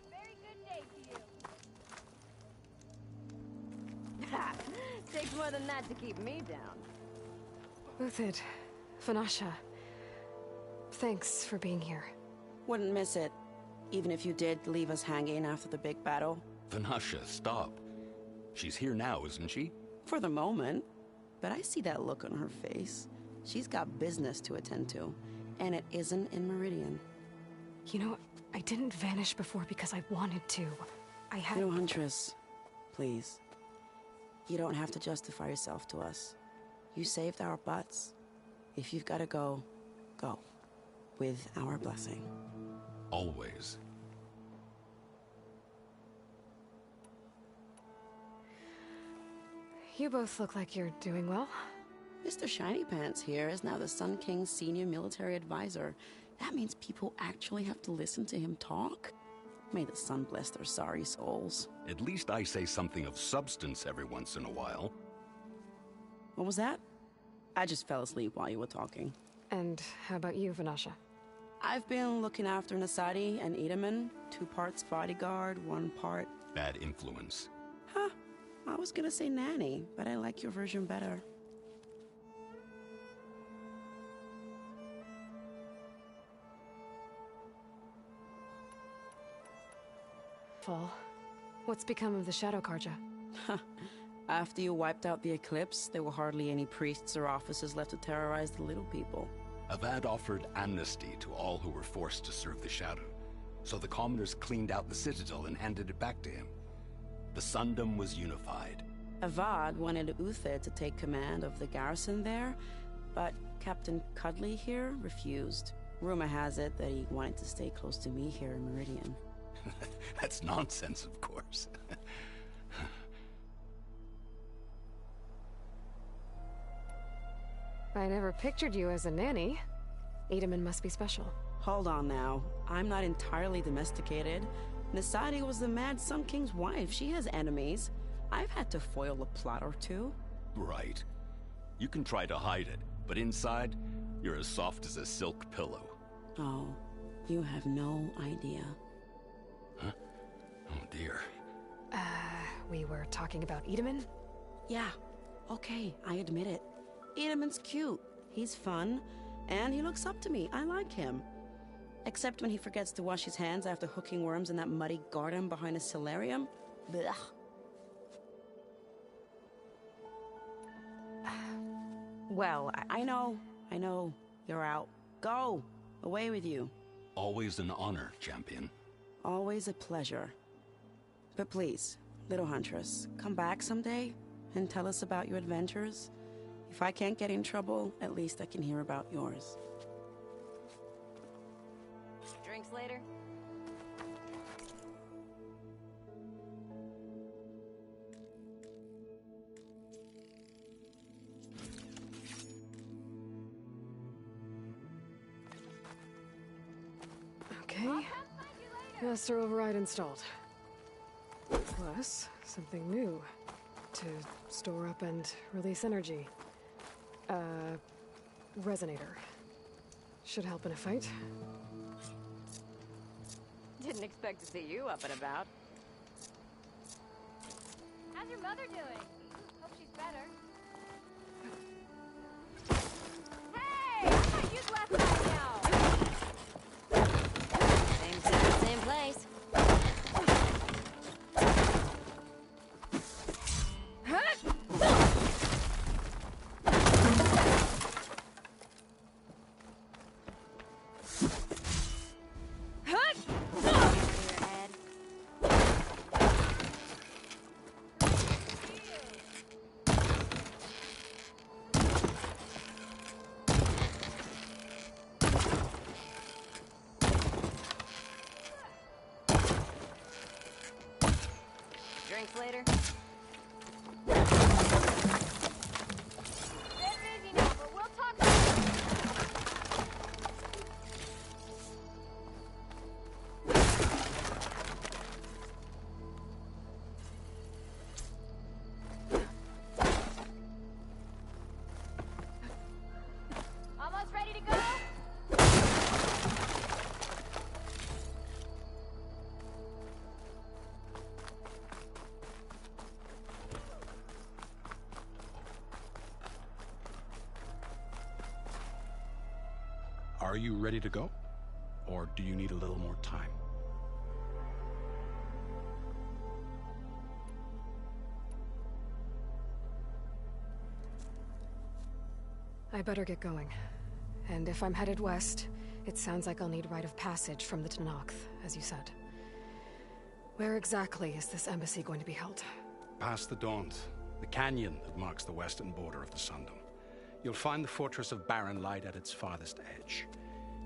Very good day to you. Takes more than that to keep me down. Uthid, Vanasha, thanks for being here. Wouldn't miss it, even if you did leave us hanging after the big battle. Vanasha, stop. She's here now, isn't she? For the moment. But I see that look on her face. She's got business to attend to, and it isn't in Meridian. You know, I didn't vanish before because I wanted to. I had... You know, Huntress, please. You don't have to justify yourself to us. You saved our butts. If you've got to go, go. With our blessing. Always. You both look like you're doing well. Mr. Shiny Pants here is now the Sun King's senior military advisor. That means people actually have to listen to him talk? May the sun bless their sorry souls. At least I say something of substance every once in a while. What was that? I just fell asleep while you were talking. And how about you, Vanasha? I've been looking after Nasadi and Edaman. 2 parts bodyguard, 1 part... Bad influence. Huh. I was gonna say nanny, but I like your version better. Fall. What's become of the Shadow Carja? After you wiped out the Eclipse, there were hardly any priests or officers left to terrorize the little people. Avad offered amnesty to all who were forced to serve the Shadow, so the commoners cleaned out the Citadel and handed it back to him. The Sundom was unified. Avad wanted Uther to take command of the garrison there, but Captain Cudley here refused. Rumor has it that he wanted to stay close to me here in Meridian. That's nonsense, of course. I never pictured you as a nanny. Edaman must be special. Hold on now. I'm not entirely domesticated. Nasadi was the Mad Sun King's wife. She has enemies. I've had to foil a plot or two. Right. You can try to hide it, but inside, you're as soft as a silk pillow. Oh, you have no idea. Huh? Oh dear. We were talking about Edaman? Yeah. Okay, I admit it. Edaman's cute. He's fun. And he looks up to me. I like him. Except when he forgets to wash his hands after hooking worms in that muddy garden behind a solarium. Blech. Well, I know. You're out. Go. Away with you. Always an honor, champion. Always a pleasure. But please, little Huntress, come back someday and tell us about your adventures. If I can't get in trouble, at least I can hear about yours. Drinks later? Okay. Master override installed. Plus, something new. To store up and release energy. Resonator. Should help in a fight. Didn't expect to see you up and about. How's your mother doing? Hope she's better. Hey! I thought you'd left by now! Same time, same place. Drinks later? Bit busy now, but we'll talk later. Almost ready to go? Are you ready to go? Or do you need a little more time? I better get going. And if I'm headed west, it sounds like I'll need rite of passage from the Tenakth, as you said. Where exactly is this embassy going to be held? Past the Daunt, the canyon that marks the western border of the Sundom. You'll find the fortress of Barren Light at its farthest edge.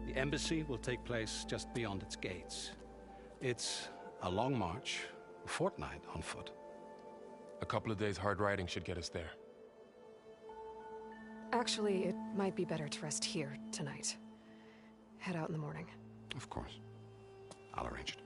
The embassy will take place just beyond its gates. It's a long march, a fortnight on foot. A couple of days hard riding should get us there. Actually, it might be better to rest here tonight. Head out in the morning. Of course. I'll arrange it.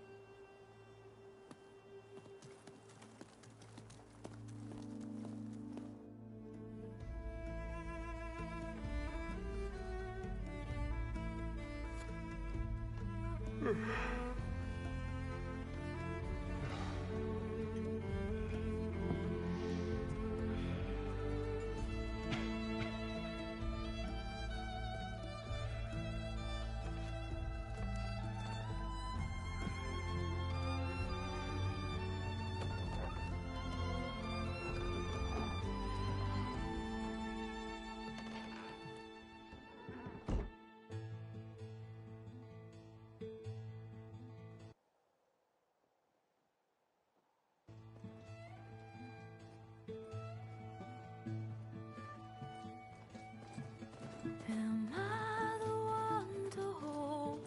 Am I the one to hold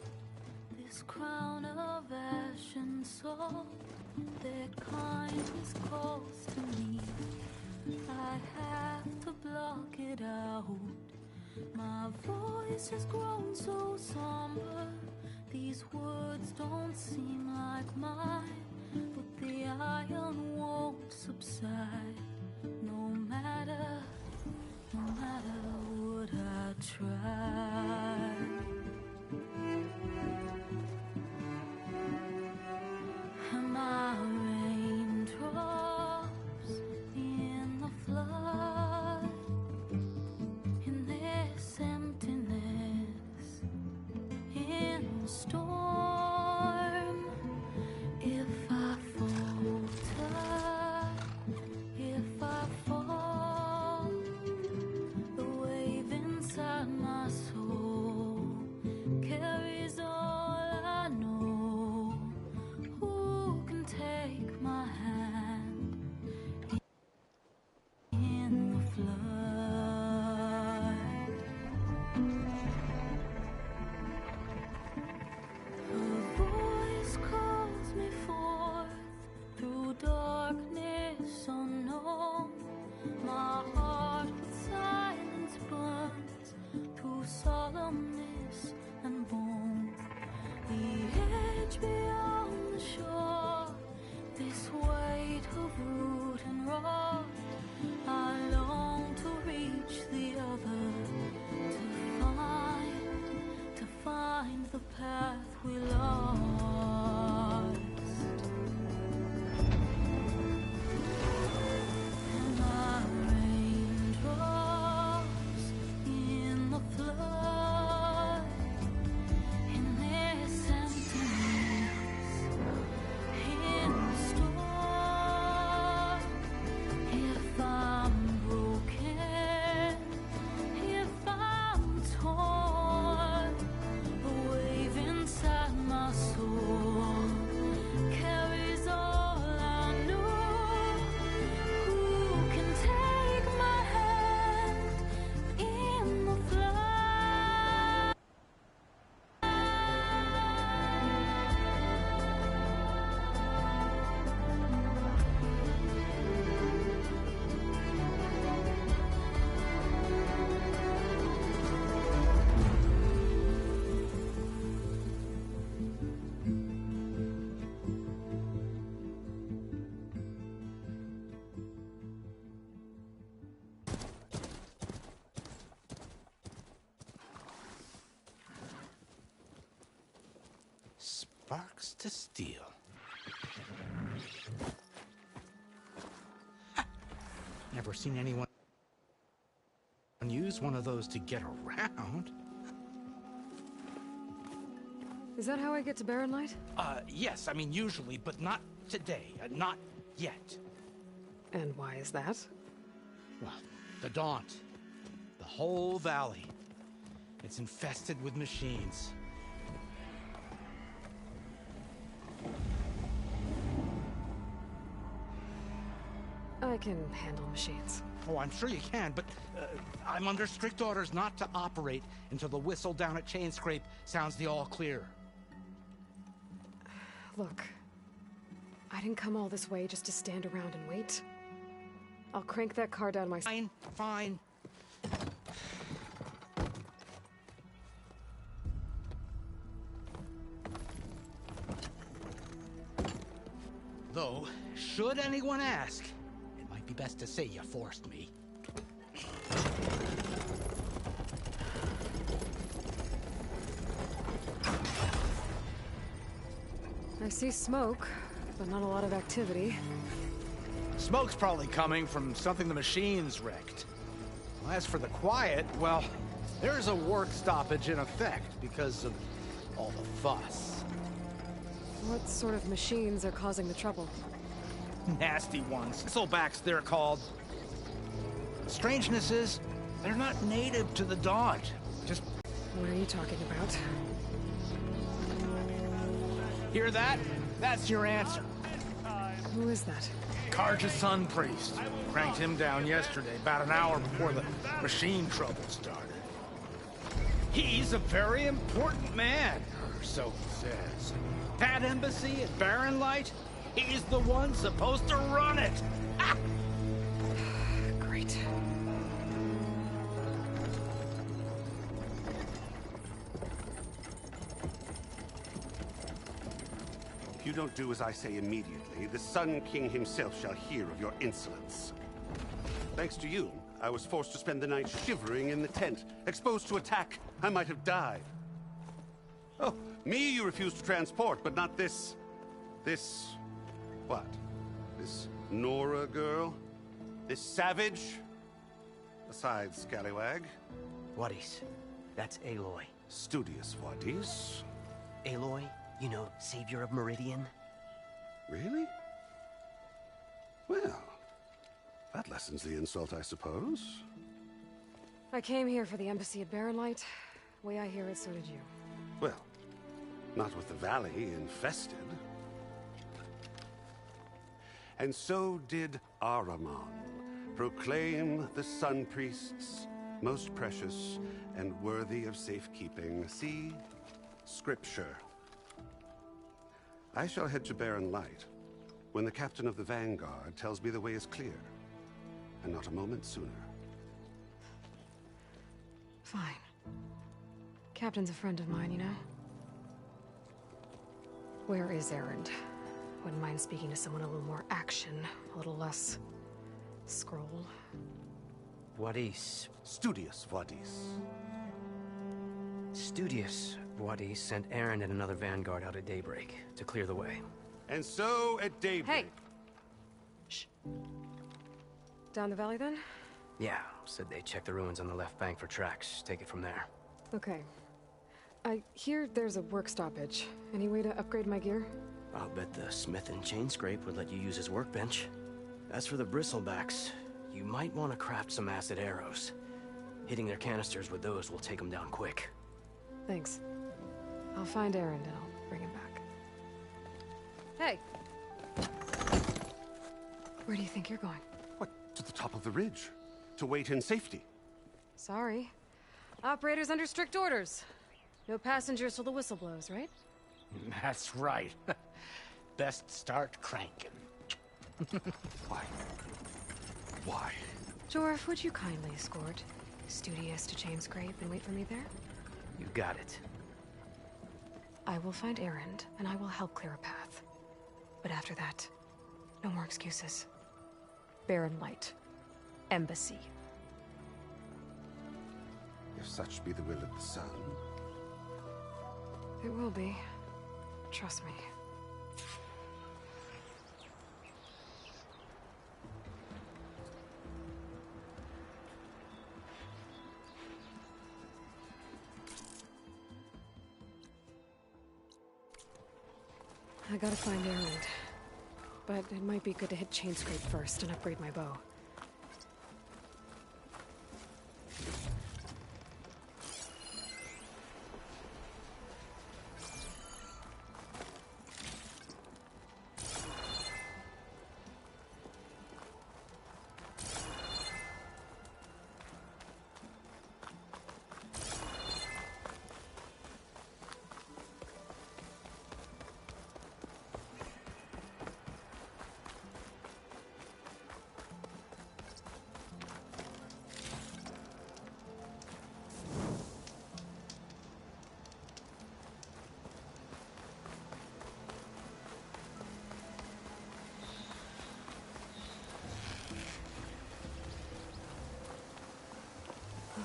this crown of ash and salt? Their kindness calls to me. I have to block it out. My voice has grown so somber. These words don't seem like mine, but the iron won't subside. No matter what I try. Am I raindrops in the flood? In this emptiness, in the storm. If I falter, if I fall, the wave inside my soul carries all I know. Who can take my hand in the flood? Her voice calls me forth through darkness unknown. My heart with silence burns through solemnness and bone. The edge beyond the shore, this weight of root and rot. I long to reach the other, to find the path we lost. Am I raindrops in the flood? In this emptiness, in the storm. If I'm broken, if I'm torn, a wave inside my soul carries all I know. Who can take my hand in the flood? Sparks to steel. Never seen anyone use one of those to get around. Is that how I get to Barren Light? Yes, I mean usually, but not today. Not yet. And why is that? Well, the Daunt. The whole valley. It's infested with machines. I can handle machines. Oh, I'm sure you can, but I'm under strict orders not to operate until the whistle down at Chainscrape sounds the all clear. Look, I didn't come all this way just to stand around and wait. I'll crank that car down myself. Fine, fine. Though, should anyone ask, it might be best to say you forced me. I see smoke, but not a lot of activity. Smoke's probably coming from something the machines wrecked. As for the quiet, well, there's a work stoppage in effect because of all the fuss. What sort of machines are causing the trouble? Nasty ones. Thistlerbacks, they're called. The strangeness is, they're not native to the Dodge. Just... What are you talking about? Hear that? That's your answer. Who is that? Carja's Sun Priest. Cranked him down yesterday, about an hour before the machine trouble started. He's a very important man, or so he says. That embassy at Barren Light, he's the one supposed to run it. Ah! Great. If you don't do as I say immediately, the Sun King himself shall hear of your insolence. Thanks to you, I was forced to spend the night shivering in the tent. Exposed to attack, I might have died. Oh, me you refused to transport, but not this... what? This Nora girl? This savage? Besides, scallywag. Wadis. That's Aloy. Studious Wadis. Aloy, you know, savior of Meridian. Really? Well, that lessens the insult, I suppose. I came here for the embassy at Barren Light. Way I hear it, so did you. Well, not with the valley infested. And so did Ahriman, proclaim the Sun Priests most precious and worthy of safekeeping. See Scripture. I shall head to Barren Light when the captain of the Vanguard tells me the way is clear, and not a moment sooner. Fine. Captain's a friend of mine, you know? Where is Erend? Wouldn't mind speaking to someone a little more action, a little less... scroll. Wadis. Studious Wadis. Studious Wadis sent Erend and another Vanguard out at daybreak to clear the way. And so at daybreak... Hey! Shh. Down the valley, then? Yeah, said they checked the ruins on the left bank for tracks. Take it from there. Okay. I hear there's a work stoppage. Any way to upgrade my gear? I'll bet the Smith and Chainscrape would let you use his workbench. As for the Bristlebacks, you might want to craft some acid arrows. Hitting their canisters with those will take them down quick. Thanks. I'll find Erend and I'll bring him back. Hey! Where do you think you're going? What, to the top of the ridge? To wait in safety? Sorry. Operator's under strict orders. No passengers till the whistle blows, right? That's right. Best start cranking. Why? Why? Jorf, would you kindly escort Studious to Chainscrape and wait for me there? You got it. I will find Erend, and I will help clear a path. But after that, no more excuses. Barren Light. Embassy. If such be the will of the Sun. It will be. Trust me. I gotta find Erend. But it might be good to hit Chainscrape first and upgrade my bow.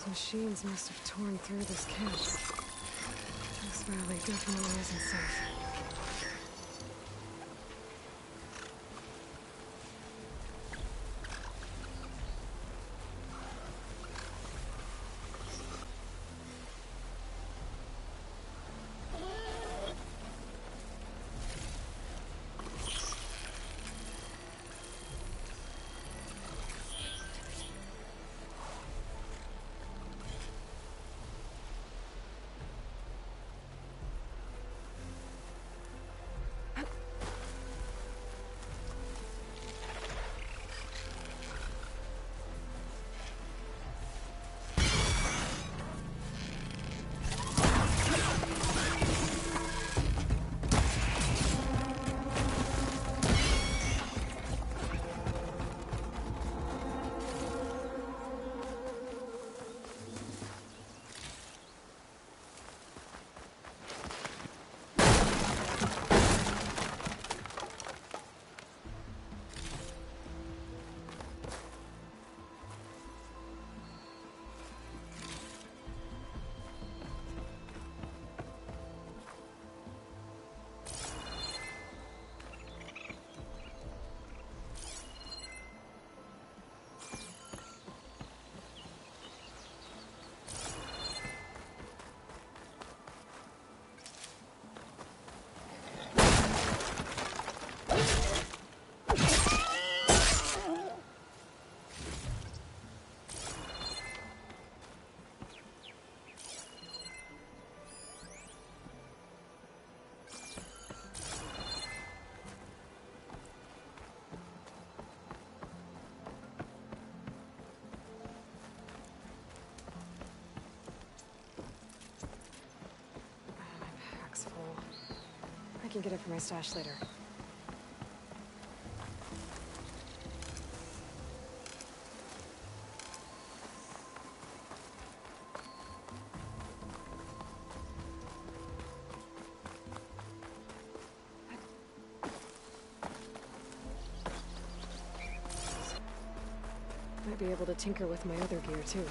Those machines must have torn through this camp. This valley definitely isn't safe. I can get it from my stash later. Might be able to tinker with my other gear too.